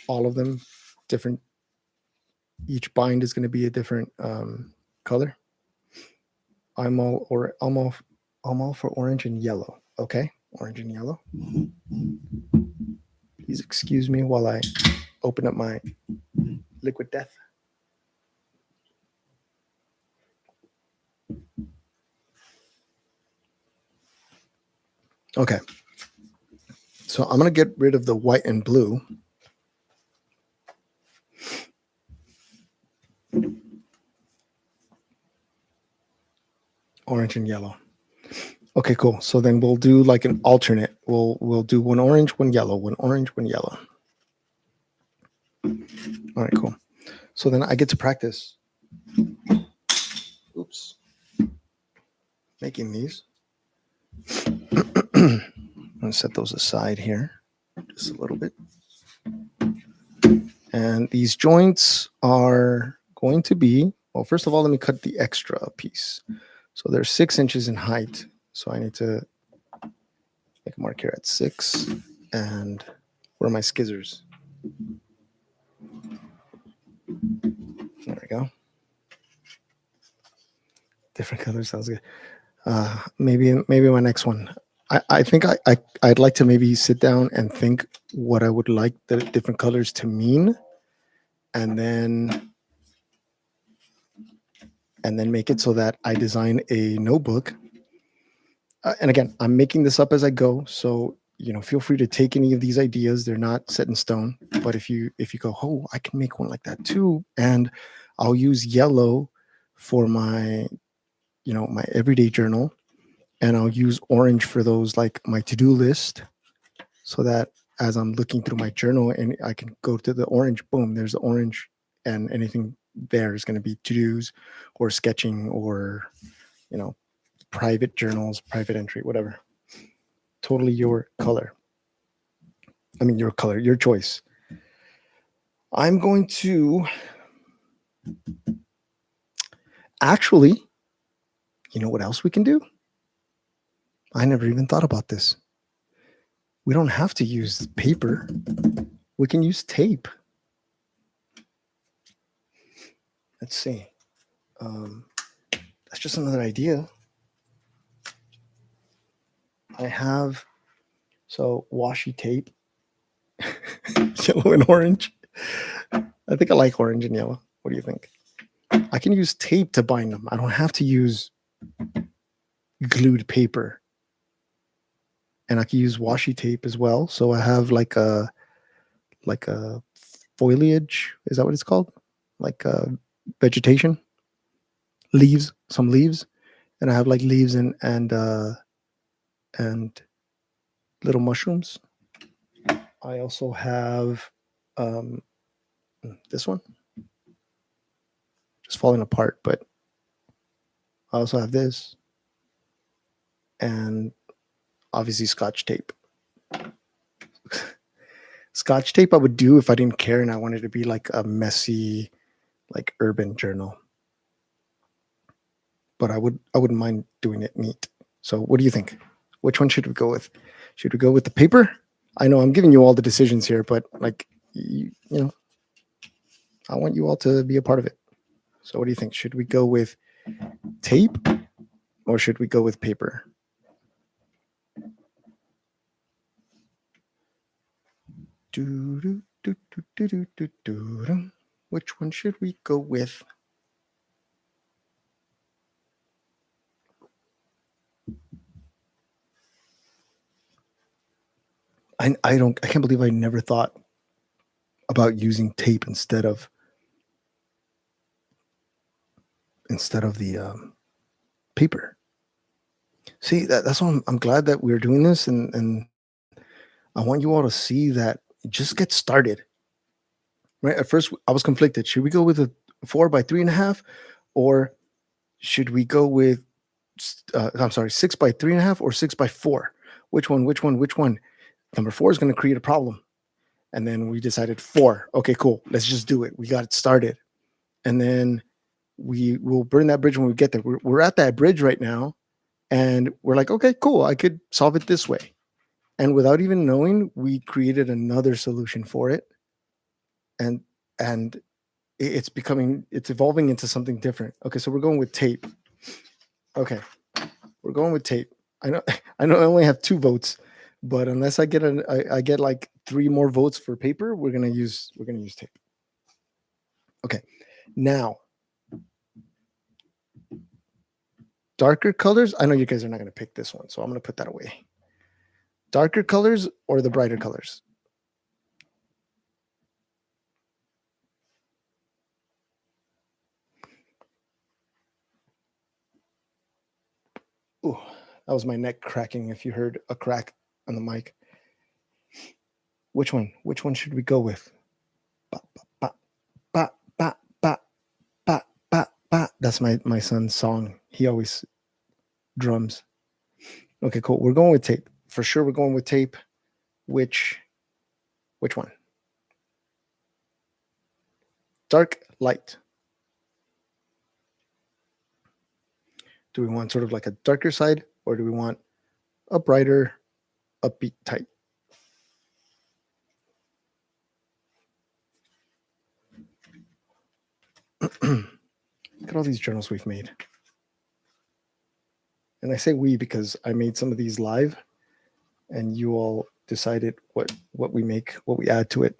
all of them different? Each bind is going to be a different color. I'm all for orange and yellow. Okay, orange and yellow. Please excuse me while I open up my liquid death. Okay, so I'm gonna get rid of the white and blue. Orange and yellow. Okay, cool. So then we'll do like an alternate. We'll do one orange, one yellow, one orange, one yellow. All right, cool. So then I get to practice. Oops. Making these. I'm gonna set those aside here just a little bit. And these joints are going to be, well, first of all, let me cut the extra piece. So they're 6 inches in height. So I need to make a mark here at 6. And where are my skizzers? There we go. Different colors sounds good. Maybe my next one. I think I'd like to maybe sit down and think what I would like the different colors to mean, and then make it so that I design a notebook. And again, I'm making this up as I go, so feel free to take any of these ideas. They're not set in stone, but if you go, oh, I can make one like that too, and I'll use yellow for my my everyday journal, and I'll use orange for those like my to-do list, so that as I'm looking through my journal and I can go to the orange, boom, there's the orange, and anything there is going to be to-dos or sketching or private journals, private entry, whatever. Totally your color. I mean, your color, your choice. I'm going to actually, you know what else we can do? I never even thought about this. We don't have to use paper. We can use tape. Let's see. That's just another idea. I have washi tape, yellow and orange. I think I like orange and yellow. What do you think? I can use tape to bind them. I don't have to use glued paper. And I can use washi tape as well. So I have like a foliage. Is that what it's called? Like vegetation, leaves, some leaves, and I have like leaves and little mushrooms. I also have this one, just falling apart, but I also have this, and obviously Scotch tape. Scotch tape I would do if I didn't care and I wanted to be like a messy, like urban journal. But I wouldn't mind doing it neat. So what do you think? Which one should we go with? Should we go with the paper? I know I'm giving you all the decisions here, but like I want you all to be a part of it. So what do you think? Should we go with tape or should we go with paper? Which one should we go with? I can't believe I never thought about using tape instead of the paper. See, that's why I'm glad that we're doing this, and I want you all to see that just get started. Right. At first, I was conflicted. Should we go with a 4 by 3.5, or should we go with 6 by 3.5 or 6 by 4? Which one? Number 4 is going to create a problem. And then we decided 4. Okay, cool. Let's just do it. We got it started. And then we will burn that bridge when we get there. We're at that bridge right now, and we're like, okay, cool, I could solve it this way. And without even knowing, we created another solution for it, and and it's evolving into something different. Okay, so we're going with tape. Okay, we're going with tape. I know I know I only have 2 votes, but unless I get like 3 more votes for paper, we're gonna use tape. Okay, now darker colors. I know you guys are not gonna pick this one, so I'm gonna put that away. Darker colors or the brighter colors? Ooh, that was my neck cracking. If you heard a crack on the mic. Which one? Which one should we go with? Ba, ba, ba, ba, ba, ba, ba, ba. That's my son's song. He always drums. Okay, cool. We're going with tape. For sure we're going with tape. Which one? Dark, light. Do we want sort of like a darker side, or do we want a brighter, upbeat type? Look at all these journals we've made. And I say we because I made some of these live, and you all decided what we make, what we add to it.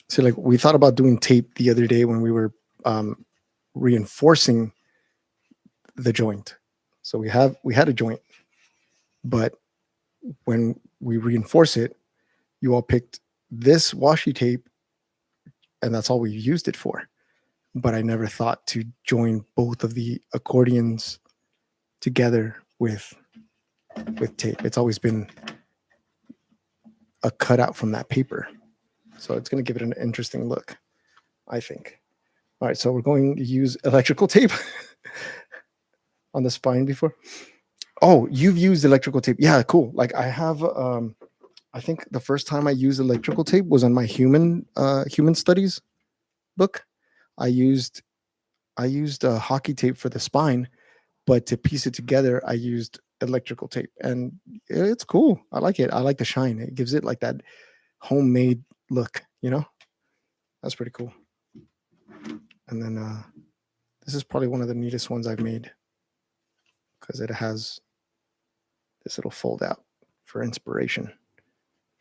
So like we thought about doing tape the other day when we were reinforcing the joint. So we had a joint, but when we reinforce it, you all picked this washi tape, and that's all we used it for. But I never thought to join both of the accordions together with tape. It's always been a cutout from that paper. So it's going to give it an interesting look, I think. All right, so we're going to use electrical tape on the spine before. Oh, you've used electrical tape. Yeah, cool. Like I have, I think the first time I used electrical tape was on my human studies book. I used hockey tape for the spine, but to piece it together, I used electrical tape, and it's cool. I like it. I like the shine. It gives it like that homemade look, you know? That's pretty cool. And then this is probably one of the neatest ones I've made because it has this little fold out for inspiration.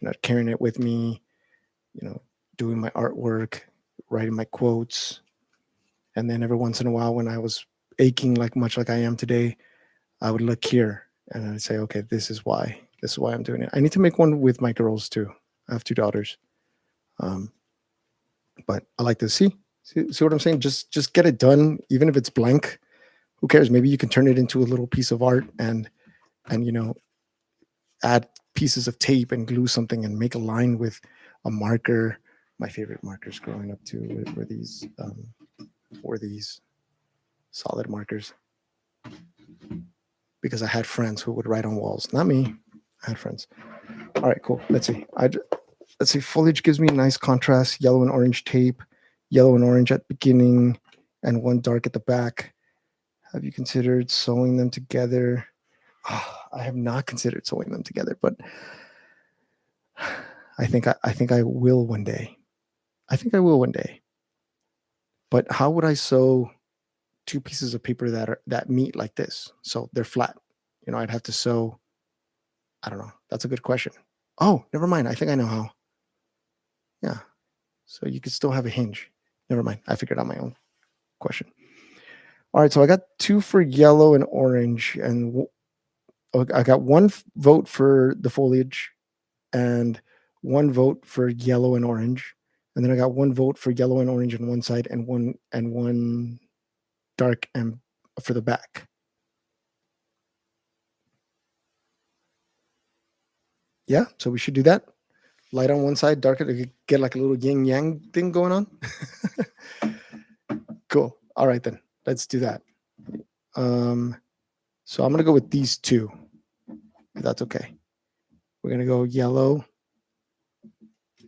You know, carrying it with me, you know, doing my artwork, writing my quotes. And then every once in a while when I was aching like much like I am today, I would look here and I'd say, okay, this is why I'm doing it. I need to make one with my girls too. I have 2 daughters. But I like to see what I'm saying? Just get it done, even if it's blank. Who cares? Maybe you can turn it into a little piece of art and you know, add pieces of tape and glue something and make a line with a marker. My favorite markers growing up too were these solid markers, because I had friends who would write on walls. Not me. I had friends. All right, cool. Let's see. Let's see. Foliage gives me nice contrast. Yellow and orange tape. Yellow and orange at beginning, and one dark at the back. Have you considered sewing them together? Oh, I have not considered sewing them together, but I think I will one day. I think I will one day. But how would I sew 2 pieces of paper that meet like this? So they're flat. You know, I'd have to sew. I don't know. That's a good question. Oh, never mind. I think I know how. Yeah. So you could still have a hinge. Never mind. I figured out my own question. All right. So I got 2 for yellow and orange, and I got 1 vote for the foliage and 1 vote for yellow and orange. And then I got 1 vote for yellow and orange on one side and one dark and for the back. Yeah, so we should do that. Light on one side, darker to get like a little yin yang thing going on. Cool. All right then, let's do that. So I'm gonna go with these 2. If that's okay. We're gonna go yellow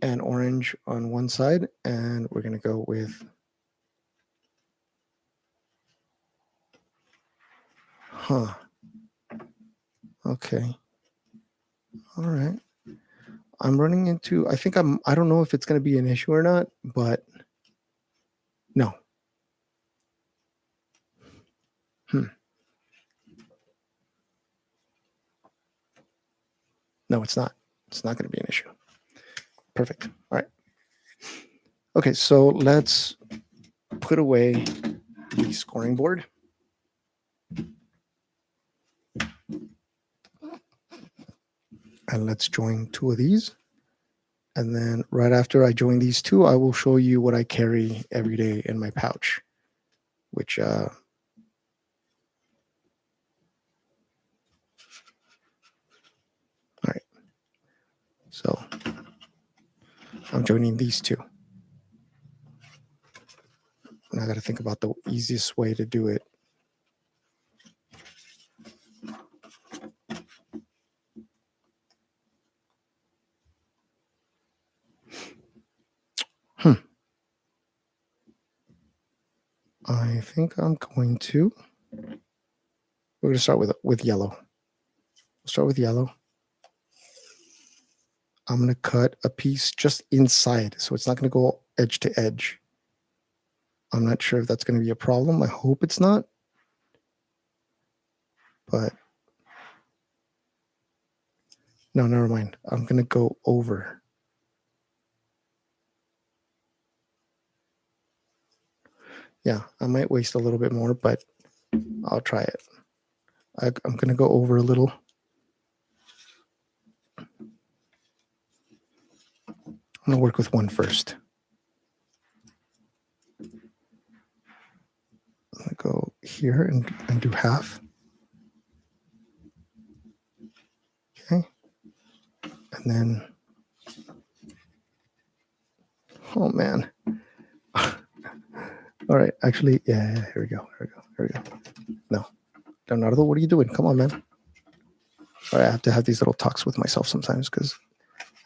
and orange on one side, and we're going to go with okay. All right. I'm running into, I don't know if it's going to be an issue or not, but no. No, it's not. It's not going to be an issue. Perfect. All right. Okay, so let's put away the scoring board. And let's join two of these. And then right after I join these two, I will show you what I carry every day in my pouch, which all right. So I'm joining these two. And I got to think about the easiest way to do it. I think I'm going to. We're going to start with yellow. We'll start with yellow. I'm going to cut a piece just inside, so it's not going to go edge to edge. I'm not sure if that's going to be a problem. I hope it's not. But no, never mind. I'm going to go over. Yeah, I might waste a little bit more, but I'll try it. I'm going to go over a little. I'm going to work with one first. I'm going to go here and do half. Okay. And then, oh man. All right, actually, yeah, here we go. No, Leonardo, what are you doing? Come on, man. All right, I have to have these little talks with myself sometimes because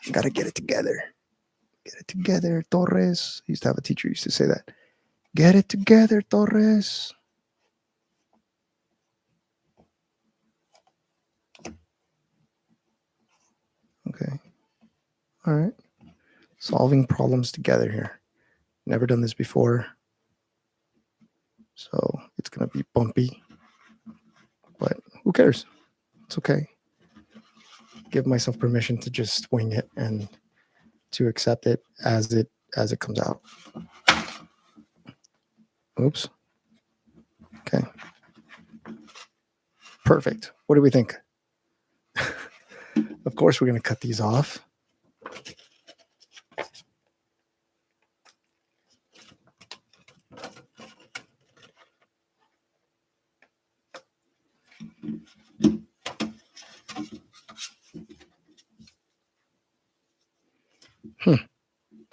I got to get it together. Get it together, Torres. I used to have a teacher who used to say that. Get it together, Torres. Okay. All right. Solving problems together here. Never done this before. So it's going to be bumpy. But who cares? It's okay. Give myself permission to just wing it and to accept it as it comes out. Oops. Okay. Perfect. What do we think? Of course, we're going to cut these off.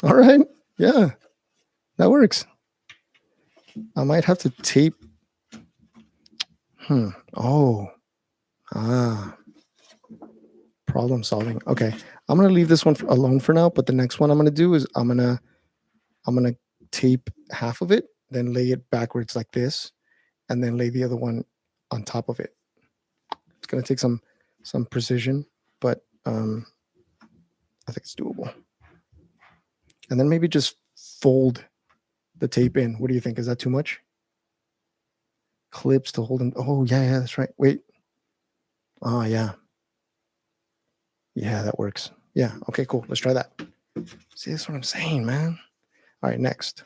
All right. Yeah, that works. I might have to tape. Oh. Problem solving. Okay. I'm going to leave this one alone for now, but the next one I'm going to do is I'm going to tape half of it, then lay it backwards like this, and then lay the other one on top of it. It's going to take some precision, but I think it's doable. And then maybe just fold the tape in. What do you think? Is that too much? Clips to hold them. Oh, yeah, that's right. Wait. Oh, yeah. Yeah, that works. Yeah. Okay, cool. Let's try that. See, that's what I'm saying, man. All right, next.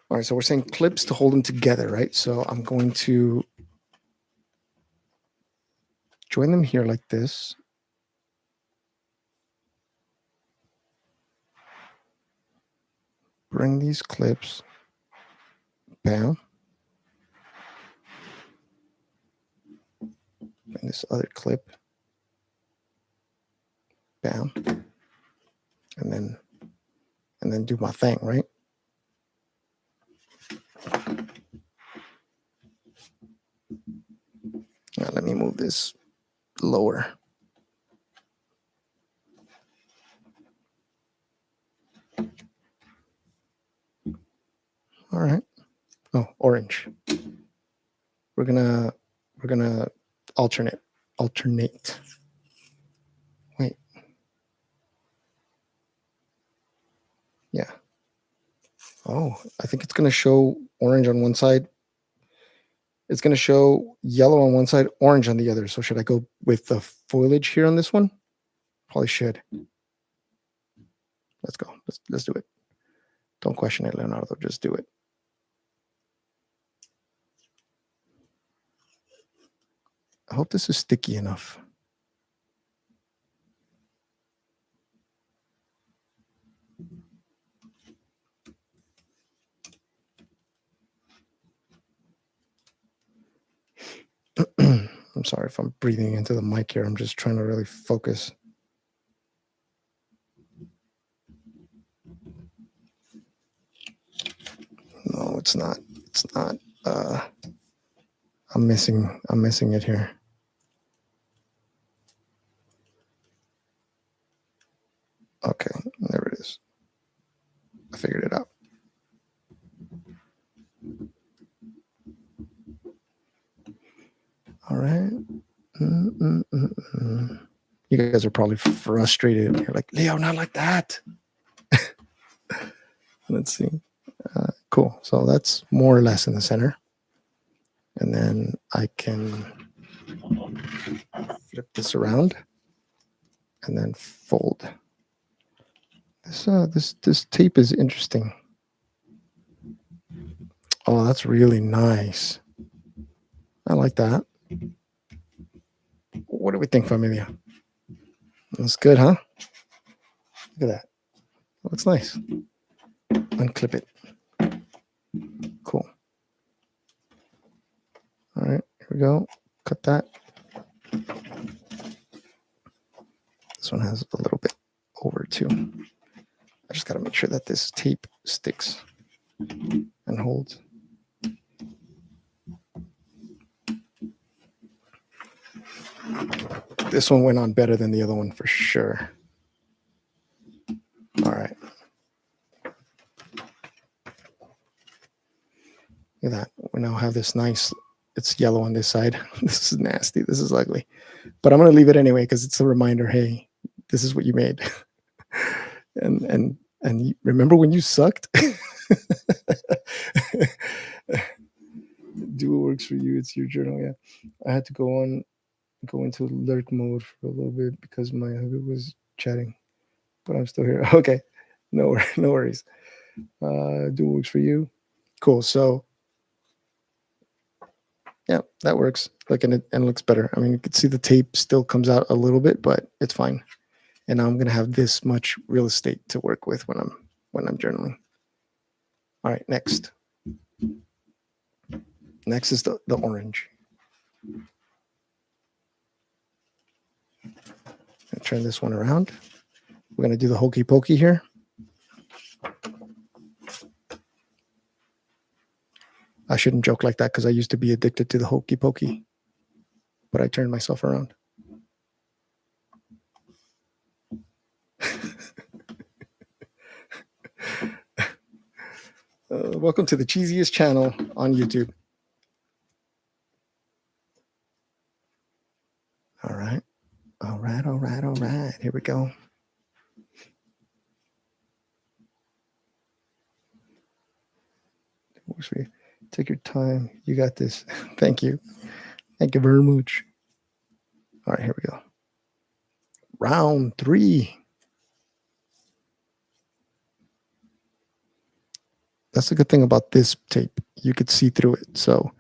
All right, so we're saying clips to hold them together, right? So I'm going to join them here like this. Bring these clips. Bam. And this other clip. Bam. And then do my thing, right? Now let me move this lower. All right. Oh, orange. We're gonna alternate. Wait. Yeah. Oh, I think it's gonna show orange on one side. It's gonna show yellow on one side, orange on the other. So should I go with the foliage here on this one? Probably should. Let's go. Let's do it. Don't question it, Leonardo. Just do it. I hope this is sticky enough. I'm sorry if I'm breathing into the mic here. I'm just trying to really focus. No, it's not. It's not. I'm missing it here. Okay, there it is. I figured it out. All right. You guys are probably frustrated. You're like, Leo, not like that. Let's see. Cool. So that's more or less in the center. And then I can flip this around and then fold. This tape is interesting. Oh, that's really nice. I like that. What do we think, familia? That's good, huh? Look at that. That looks nice. Unclip it. Cool. All right, here we go. Cut that. This one has a little bit over too. I just got to make sure that this tape sticks and holds. This one went on better than the other one for sure. All right. Look at that. We now have this nice, it's yellow on this side. This is nasty. This is ugly. But I'm going to leave it anyway because it's a reminder, hey, this is what you made. and remember when you sucked? Do what works for you. It's your journal. Yeah. I had to go into lurk mode for a little bit because my hubby was chatting, but I'm still here. Okay. No worries. Do what works for you. Cool. So yeah, that works. Like, and it looks better. I mean, you can see the tape still comes out a little bit, but it's fine. And now I'm going to have this much real estate to work with when I'm journaling. All right, next. Next is the orange. Turn this one around. We're going to do the hokey pokey here. I shouldn't joke like that because I used to be addicted to the hokey pokey, but I turned myself around. Welcome to the cheesiest channel on YouTube. All right. Here we go. Take your time. You got this. Thank you. Thank you very much. All right, here we go. Round 3. That's the good thing about this tape. You could see through it. So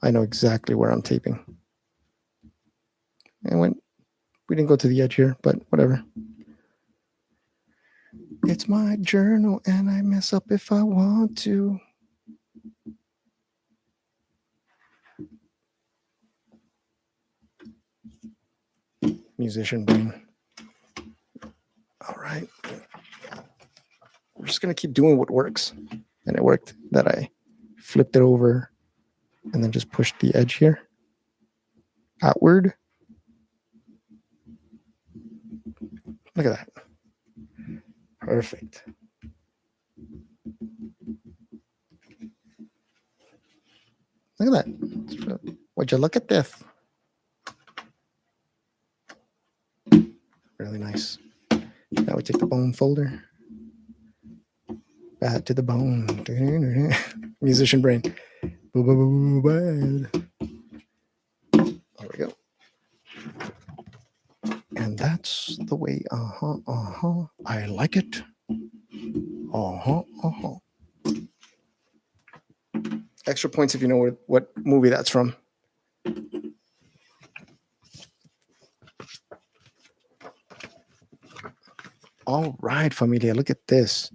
I know exactly where I'm taping. And we didn't go to the edge here, but whatever. It's my journal and I mess up if I want to. Musician brain. All right. We're just going to keep doing what works. And it worked that I flipped it over and then just pushed the edge here outward. Look at that. Perfect. Look at that. Would you look at this? Really nice. Now we take the bone folder. Back to the bone. Musician brain. There we go. And that's the way. I like it. Extra points if you know what movie that's from. All right, familia, look at this.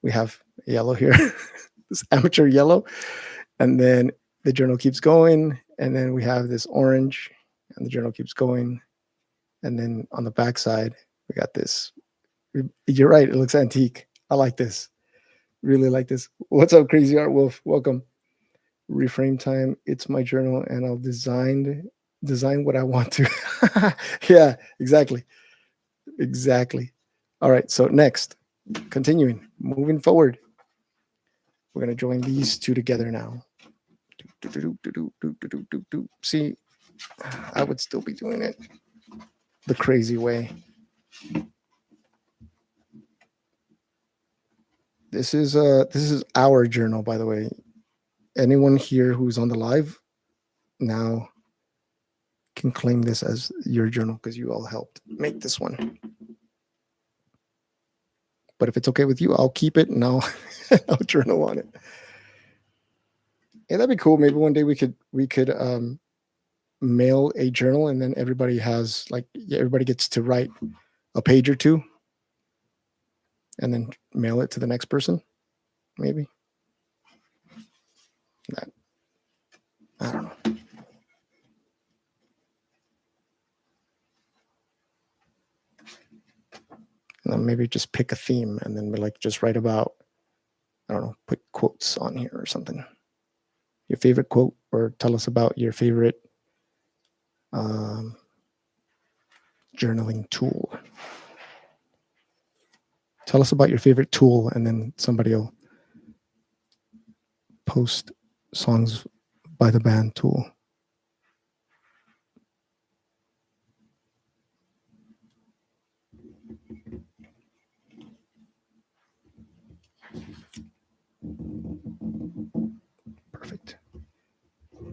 We have yellow here, this amateur yellow, and then the journal keeps going, and then we have this orange, and the journal keeps going, and then on the back side, we got this. You're right, it looks antique. I like this. Really like this. What's up, Crazy Art Wolf? Welcome. Reframe time. It's my journal, and I'll design what I want to. Yeah, exactly. All right, so next, continuing, moving forward, we're going to join these two together now. See, I would still be doing it the crazy way. This is our journal, by the way. Anyone here who's on the live now can claim this as your journal because you all helped make this one. But if it's okay with you, I'll keep it and I'll journal on it. Yeah, that'd be cool. Maybe one day we could mail a journal and then everybody gets to write a page or two and then mail it to the next person. Maybe. I don't know. And then maybe just pick a theme and then just write about, I don't know, put quotes on here or something. Your favorite quote, or tell us about your favorite journaling tool. Tell us about your favorite tool, and then somebody will post songs by the band Tool.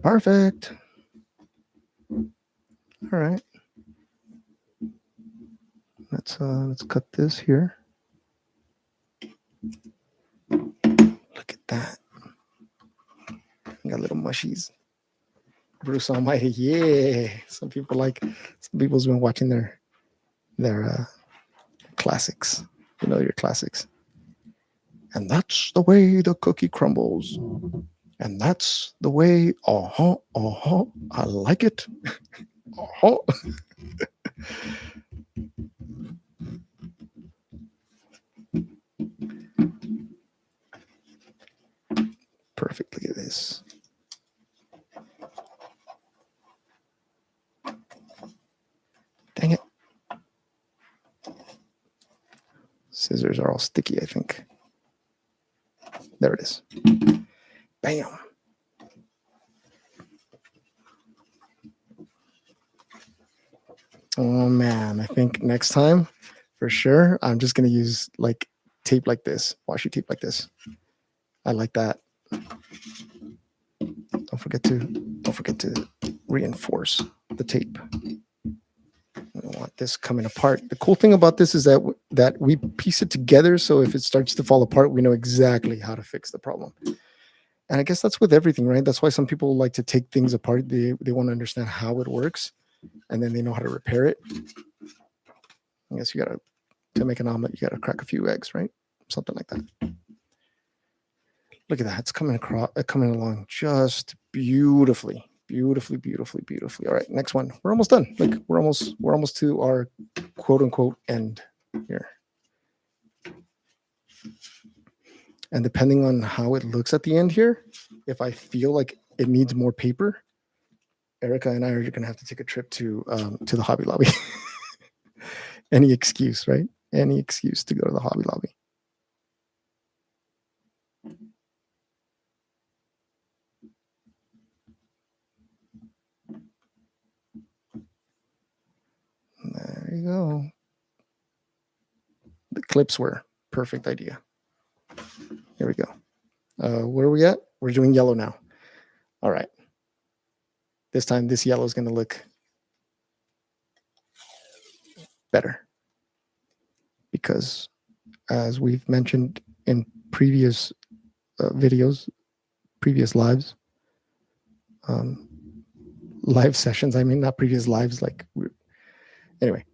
Perfect. All right. Let's cut this here. Look at that. Got little mushies. Bruce Almighty, yeah. Some people's been watching their classics. You know your classics. And that's the way the cookie crumbles. And that's the way, I like it. Perfect. Look at this. Dang it. Scissors are all sticky, I think. There it is. Bam. Oh man, I think next time, for sure, I'm just gonna use tape like this, washi tape like this. I like that. Don't forget to reinforce the tape. I don't want this coming apart. The cool thing about this is that we piece it together, so if it starts to fall apart, we know exactly how to fix the problem. And I guess that's with everything, right? That's why some people like to take things apart. They want to understand how it works, and then they know how to repair it. I guess to make an omelet, you gotta crack a few eggs, right? Something like that. Look at that. It's coming along just beautifully. All right, next one. We're almost done. We're almost to our quote unquote end here. And depending on how it looks at the end here, if I feel like it needs more paper, Erica and I are going to have to take a trip to the Hobby Lobby. Any excuse, right? Any excuse to go to the Hobby Lobby. There you go. The clips were perfect idea. Here we go. Where are we at? We're doing yellow now. All right. This time, this yellow is going to look better because, as we've mentioned in previous videos, previous lives, live sessions. I mean, not previous lives. Anyway.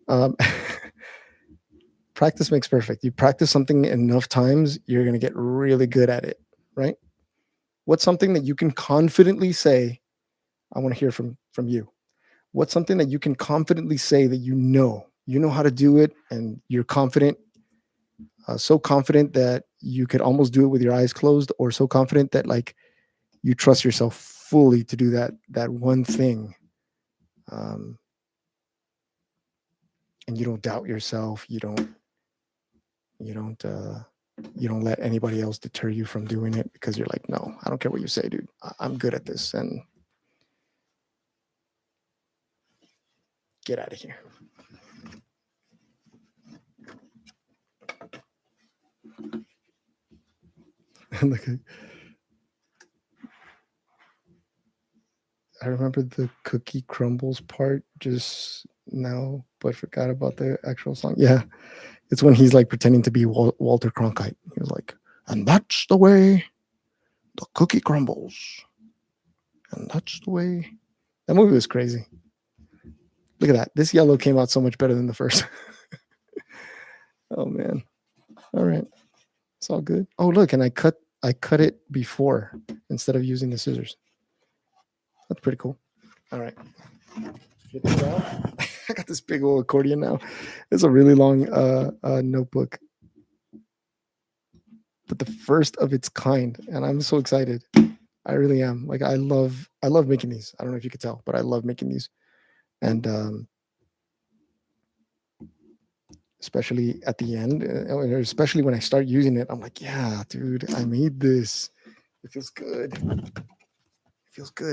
Practice makes perfect. You practice something enough times, you're going to get really good at it, right? What's something that you can confidently say? I want to hear from you. What's something that you can confidently say that you know how to do it, and you're confident, so confident that you could almost do it with your eyes closed, or so confident that like you trust yourself fully to do that one thing, and you don't doubt yourself. You don't let anybody else deter you from doing it because you're like, no, I don't care what you say, dude. I'm good at this, and get out of here. I remember the cookie crumbles part just now, but forgot about the actual song. Yeah, it's when he's like pretending to be Walter Cronkite. He was like, and that's the way the cookie crumbles. And that's the way. That movie was crazy. Look at that. This yellow came out so much better than the first. Oh, man. All right. It's all good. Oh, look, and I cut it before instead of using the scissors. That's pretty cool. All right. I got this big old accordion now. It's a really long notebook, but the first of its kind, and I'm so excited. I really am. Like I love making these. I don't know if you could tell, but I love making these, and especially at the end, especially when I start using it, I'm like, yeah, dude, I made this. It feels good.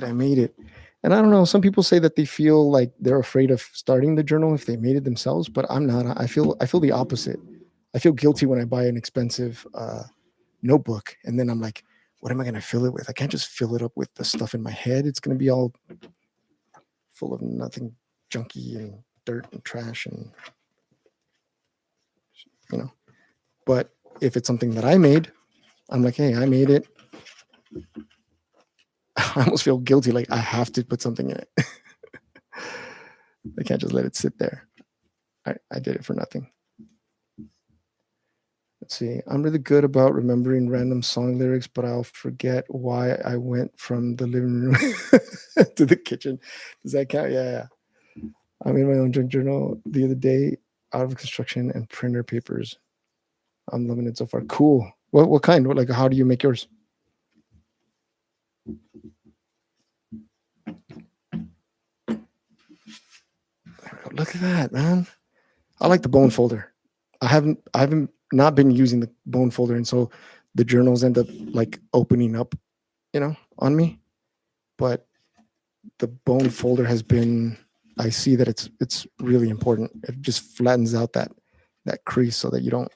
I made it. And I don't know, some people say that they feel like they're afraid of starting the journal if they made it themselves, but I'm not. I feel the opposite. I feel guilty when I buy an expensive notebook and then I'm like, what am I going to fill it with? I can't just fill it up with the stuff in my head. It's going to be all full of nothing, junky and dirt and trash and but if it's something that I made, I'm like, hey, I made it. I almost feel guilty, like I have to put something in it. I can't just let it sit there. I did it for nothing. Let's see. I'm really good about remembering random song lyrics, but I'll forget why I went from the living room to the kitchen. Does that count? Yeah. I made my own junk journal the other day out of construction and printer papers. I'm loving it so far. Cool. What kind? Like, how do you make yours? Look at that, man. I like the bone folder. I haven't not been using the bone folder, and so the journals end up like opening up, on me. But the bone folder has been. I see that it's really important. It just flattens out that crease so that you don't,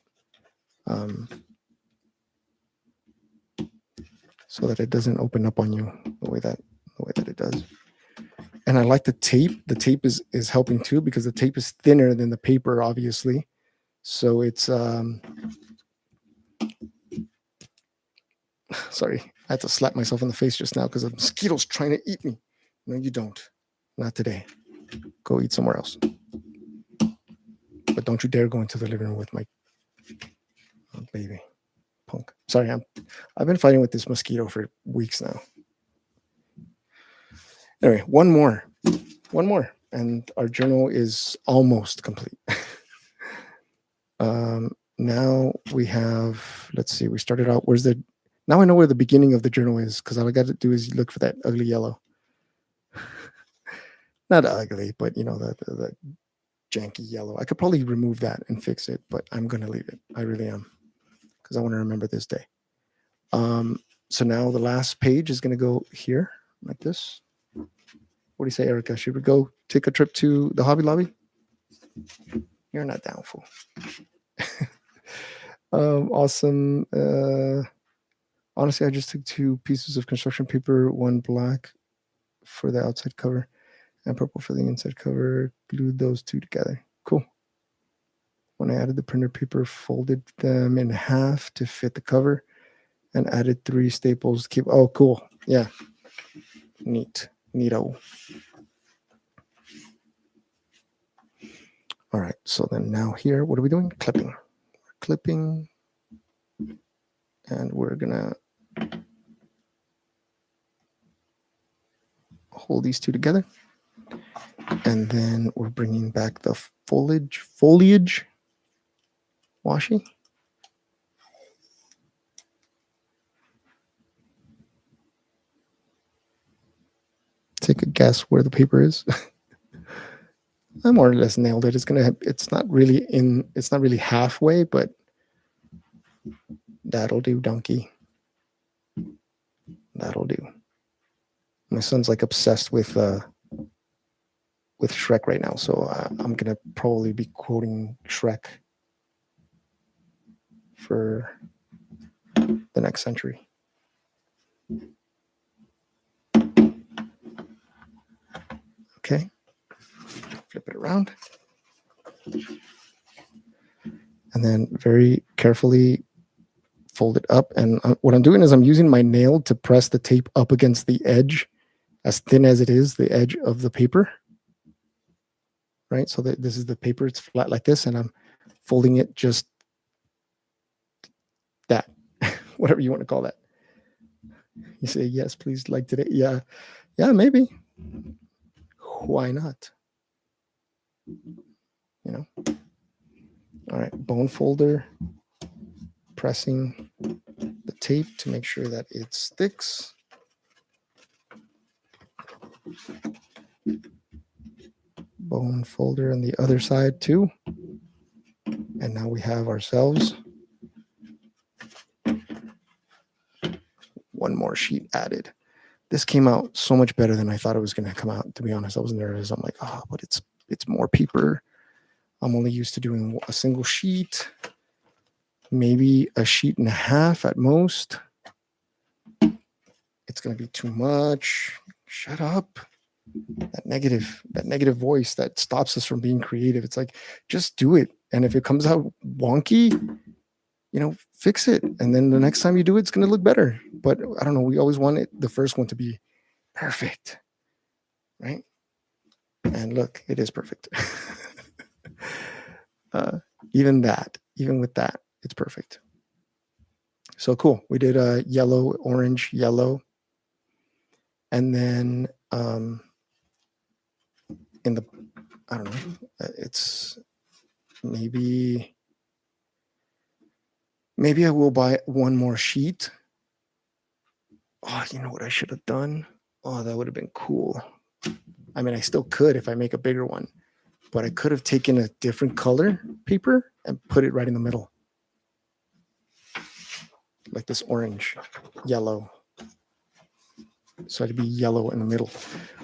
so that it doesn't open up on you the way that it does. And I like the tape. The tape is helping too because the tape is thinner than the paper, obviously. So it's sorry, I had to slap myself in the face just now because a mosquito's trying to eat me. No, you don't. Not today. Go eat somewhere else. But don't you dare go into the living room with my baby. Punk. Sorry, I've been fighting with this mosquito for weeks now. Anyway, one more, and our journal is almost complete. Now we have, let's see, we started out, now I know where the beginning of the journal is because all I got to do is look for that ugly yellow. Not ugly, but the janky yellow. I could probably remove that and fix it, but I'm going to leave it. I really am because I want to remember this day. So now the last page is going to go here like this. What do you say, Erica? Should we go take a trip to the Hobby Lobby? You're not down, fool. Awesome. Honestly, I just took 2 pieces of construction paper, one black for the outside cover and purple for the inside cover, glued those 2 together. Cool. When I added the printer paper, folded them in half to fit the cover and added 3 staples to keep. Oh, cool. Yeah. Neat. Neato. All right. So then now here, what are we doing? Clipping. We're clipping. And we're going to hold these 2 together. And then we're bringing back the foliage washi. Take a guess where the paper is. I more or less nailed it. It's not really halfway, but that'll do, donkey. That'll do. My son's like obsessed with Shrek right now, so I'm gonna probably be quoting Shrek for the next century. Okay, flip it around. And then very carefully fold it up. And what I'm doing is I'm using my nail to press the tape up against the edge, as thin as it is, the edge of the paper. Right, so this is the paper, it's flat like this, and I'm folding it just that, whatever you want to call that. You say, yes, please, like today. Yeah, maybe. Why not? You know. All right, bone folder, pressing the tape to make sure that it sticks. Bone folder on the other side too. And now we have ourselves one more sheet added. This came out so much better than I thought it was going to come out, to be honest. I was nervous. I'm like, but it's more paper. I'm only used to doing a single sheet, maybe a sheet and a half at most. It's going to be too much. Shut up. That negative voice that stops us from being creative. It's like, just do it. And if it comes out wonky, fix it. And then the next time you do it, it's going to look better. But I don't know. We always want the first one to be perfect, right? And look, it is perfect. Even with that, it's perfect. So cool. We did a yellow, orange, yellow. And then I don't know, it's maybe I will buy one more sheet. Oh, you know what I should have done? Oh, that would have been cool. I mean, I still could if I make a bigger one, but I could have taken a different color paper and put it right in the middle. Like this orange, yellow. So it'd be yellow in the middle.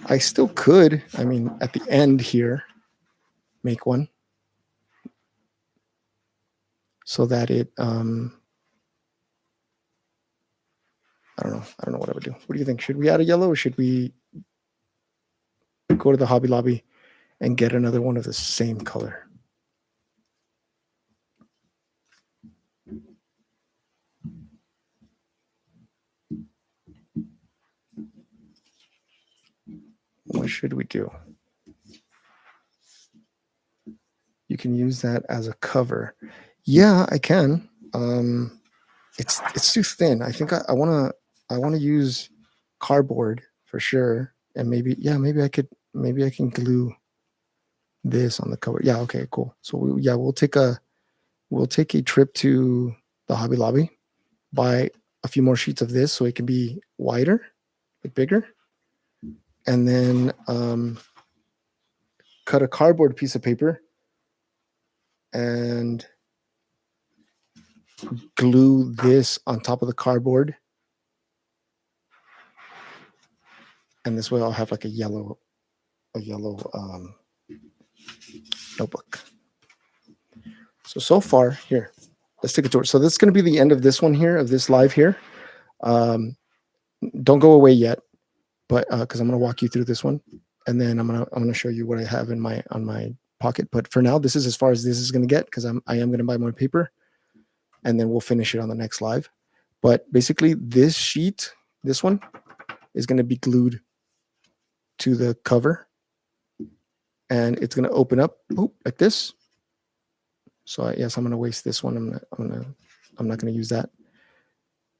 I still could, I mean, at the end here, make one so that it, I don't know what I would do. What do you think? Should we add a yellow or should we go to the Hobby Lobby and get another one of the same color? What should we do? You can use that as a cover. Yeah, I can. It's too thin. I think I want to use cardboard for sure. And maybe I can glue this on the cover. Yeah, okay, cool. So we'll take a trip to the Hobby Lobby, buy a few more sheets of this so it can be wider, like bigger, and then cut a cardboard piece of paper and glue this on top of the cardboard. And this way I'll have like a yellow notebook. So far here, let's take a tour. So this is going to be the end of this one here, of this live here. Don't go away yet, but because I'm going to walk you through this one, and then I'm gonna show you what I have in my pocket. But for now, this is as far as this is going to get, because I am going to buy more paper, and then we'll finish it on the next live. But basically, this sheet, this one, is going to be glued to the cover, and it's going to open up like this. So yes, I'm going to waste this one. I'm not going to use that.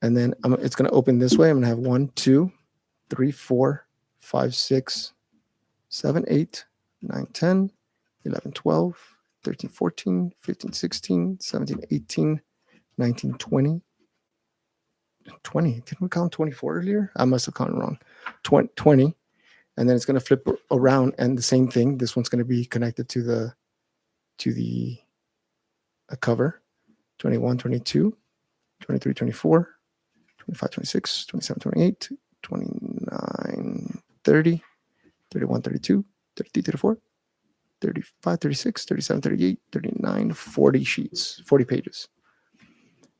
And then it's going to open this way. I'm going to have 1, 2, 3, 4, 5, 6, 7, 8, 9, 10, 11, 12, 13, 14, 15, 16, 17, 18, 19, 20. 20. Didn't we count 24 earlier? I must have counted wrong. 20. And then it's going to flip around, and the same thing. This one's going to be connected to the cover. 21, 22, 23, 24, 25, 26, 27, 28, 29, 30, 31, 32, 33, 34, 35, 36, 37, 38, 39, 40 sheets, 40 pages.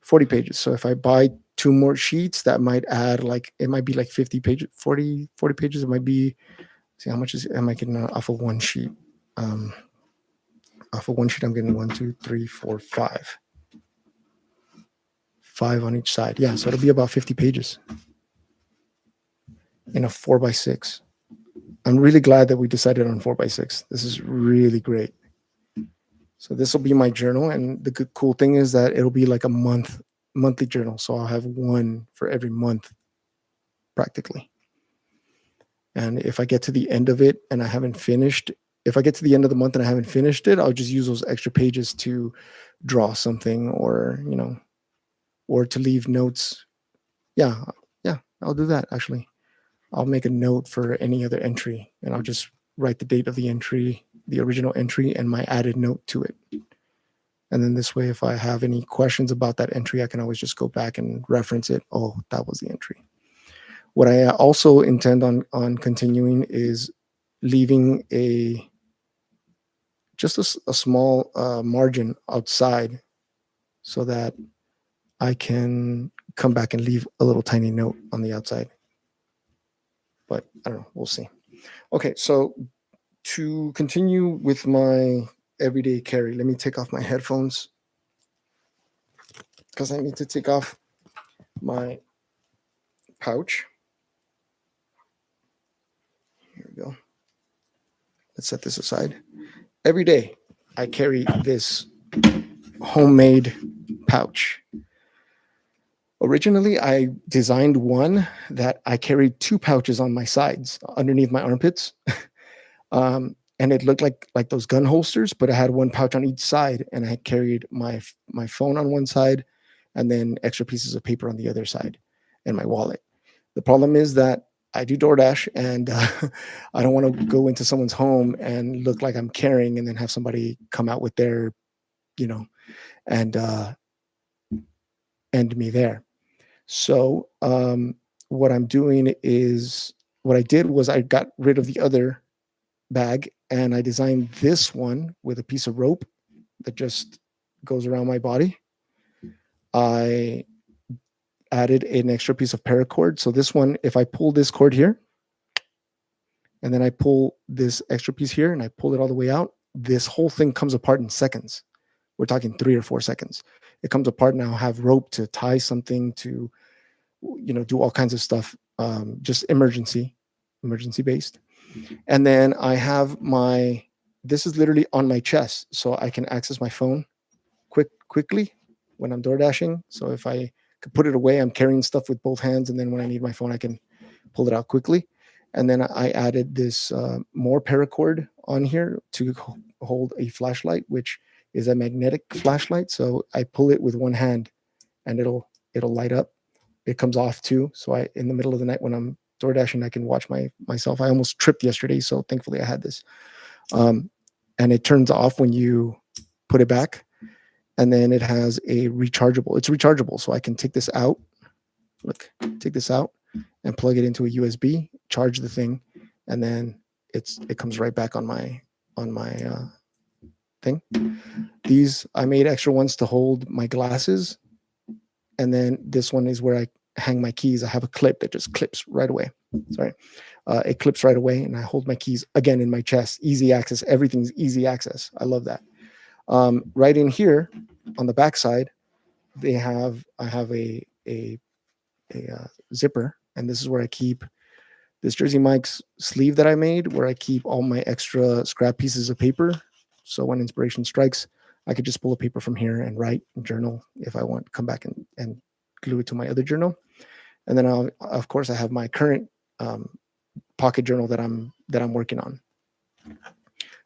40 pages. So if I buy 2 more sheets, that might add it might be like 50 pages, 40 pages. It might be, see how much am I getting off of one sheet? Off of one sheet, I'm getting 1, 2, 3, 4, 5. 5 on each side. Yeah, so it'll be about 50 pages in a 4x6. I'm really glad that we decided on 4x6. This is really great. So this will be my journal, and the cool thing is that it'll be like a monthly journal. So I'll have one for every month, practically. And if I get to the end of it and I haven't finished, if I get to the end of the month and I haven't finished it, I'll just use those extra pages to draw something, or or to leave notes. Yeah, I'll do that actually. I'll make a note for any other entry, and I'll just write the date of the entry, the original entry, and my added note to it. And then this way, if I have any questions about that entry, I can always just go back and reference it. Oh, that was the entry. What I also intend on continuing is leaving just a small margin outside, so that I can come back and leave a little tiny note on the outside. But I don't know, we'll see. Okay, so to continue with my everyday carry, let me take off my headphones, because I need to take off my pouch. Here we go. Let's set this aside. Every day, I carry this homemade pouch. Originally, I designed one that I carried 2 pouches on my sides underneath my armpits. And it looked like those gun holsters, but I had 1 pouch on each side, and I carried my phone on one side, and then extra pieces of paper on the other side, and my wallet. The problem is that I do DoorDash, and I don't want to go into someone's home and look like I'm carrying, and then have somebody come out with their, and end me there. So what I'm doing is, what I did was I got rid of the other bag, and I designed this one with a piece of rope that just goes around my body. I added an extra piece of paracord. So this one, if I pull this cord here, and then I pull this extra piece here, and I pull it all the way out, this whole thing comes apart in seconds. We're talking 3 or 4 seconds. It comes apart, and I'll have rope to tie something, to do all kinds of stuff, just emergency based. And then I have this is literally on my chest, so I can access my phone quickly when I'm door dashing. So if I could put it away, I'm carrying stuff with both hands, and then when I need my phone, I can pull it out quickly. And then I added this more paracord on here to hold a flashlight, which is a magnetic flashlight. So I pull it with one hand, and it'll light up. It comes off too. So in the middle of the night when I'm door dashing, I can watch myself. I almost tripped yesterday, so thankfully I had this. And it turns off when you put it back. And then it has a rechargeable. It's rechargeable, so I can take this out. Look, take this out and plug it into a USB, charge the thing, and then it comes right back on my thing. These, I made extra ones to hold my glasses. And then this one is where I hang my keys. I have a clip that just clips right away. Sorry. It clips right away, and I hold my keys again in my chest. Easy access. Everything's easy access. I love that. Right in here on the back side, I have a zipper, and this is where I keep this Jersey Mike's sleeve that I made, where I keep all my extra scrap pieces of paper. So when inspiration strikes, I could just pull a paper from here and write and journal if I want, come back and glue it to my other journal. And then of course I have my current pocket journal that I'm working on.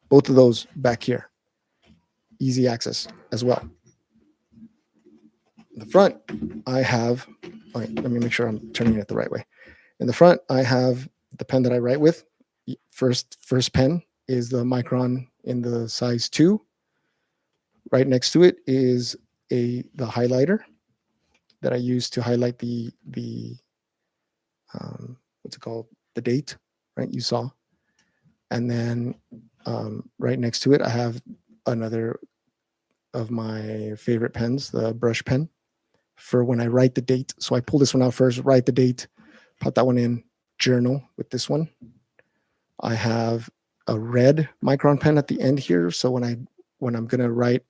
Both of those back here, easy access as well. In the front, I have, let me make sure I'm turning it the right way. In the front, I have the pen that I write with. First pen is the Micron in the size 2. Right next to it is the highlighter that I use to highlight the what's it called? The date, right? You saw. And then right next to it, I have another of my favorite pens, the brush pen, for when I write the date. So I pull this one out first, write the date, put that one in, journal with this one. I have a red Micron pen at the end here. So when I'm going to write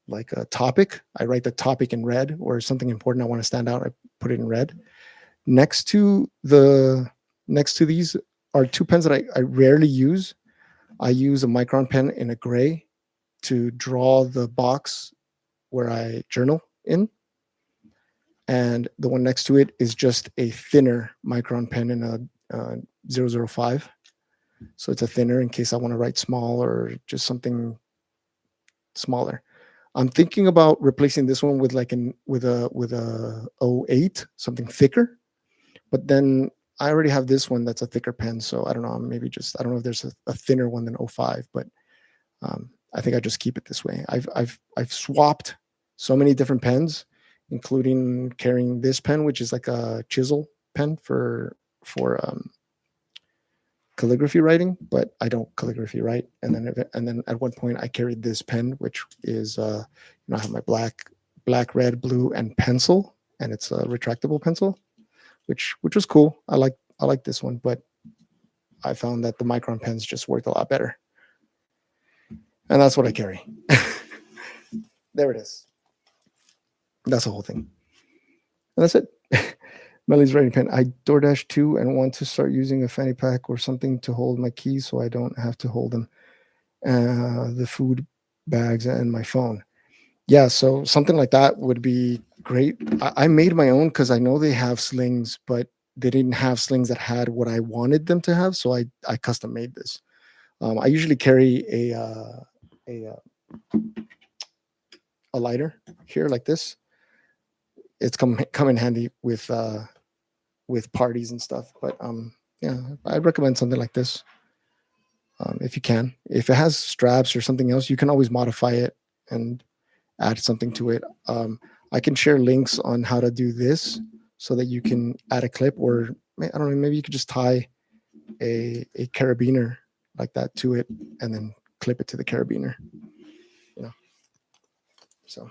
like a topic, I write the topic in red, or something important I want to stand out, I put it in red. Next to these are two pens that I rarely use. I use a Micron pen in a gray to draw the box where I journal in. And the one next to it is just a thinner Micron pen in a 005. So it's a thinner in case I want to write small or just something smaller. I'm thinking about replacing this one with a 08, something thicker. But then I already have this one that's a thicker pen, so I don't know. Maybe just, I don't know if there's a thinner one than 05, but I think I just keep it this way. I've swapped so many different pens, including carrying this pen, which is like a chisel pen for calligraphy writing, but I don't calligraphy write. And then at one point I carried this pen, which is I have my black, red, blue, and pencil, and it's a retractable pencil, which was cool. I like this one, but I found that the Micron pens just worked a lot better. And that's what I carry. There it is. That's the whole thing. And that's it. Melly's writing pen. I DoorDash too and want to start using a fanny pack or something to hold my keys so I don't have to hold them, the food bags and my phone. Yeah, so something like that would be great. I made my own because I know they have slings, but they didn't have slings that had what I wanted them to have, so I custom made this. I usually carry a lighter here like this. It's come in handy with parties and stuff, but yeah, I'd recommend something like this if you can. If it has straps or something else, you can always modify it and add something to it. I can share links on how to do this so that you can add a clip, or I don't know, maybe you could just tie a carabiner like that to it and then clip it to the carabiner, so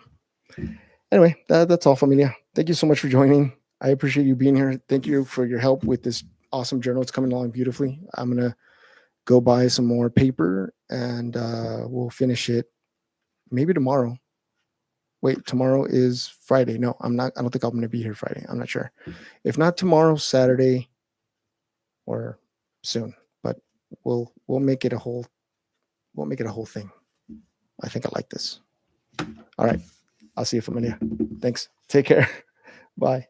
anyway, that's all, familia. Thank you so much for joining. I appreciate you being here. Thank you for your help with this awesome journal. It's coming along beautifully. I'm gonna go buy some more paper and we'll finish it maybe tomorrow. Wait, tomorrow is Friday. No, I don't think I'm going to be here Friday. I'm not sure. If not tomorrow, Saturday, or soon. But we'll make it a whole thing. I think I like this. All right. I'll see you, familia. Thanks. Take care. Bye.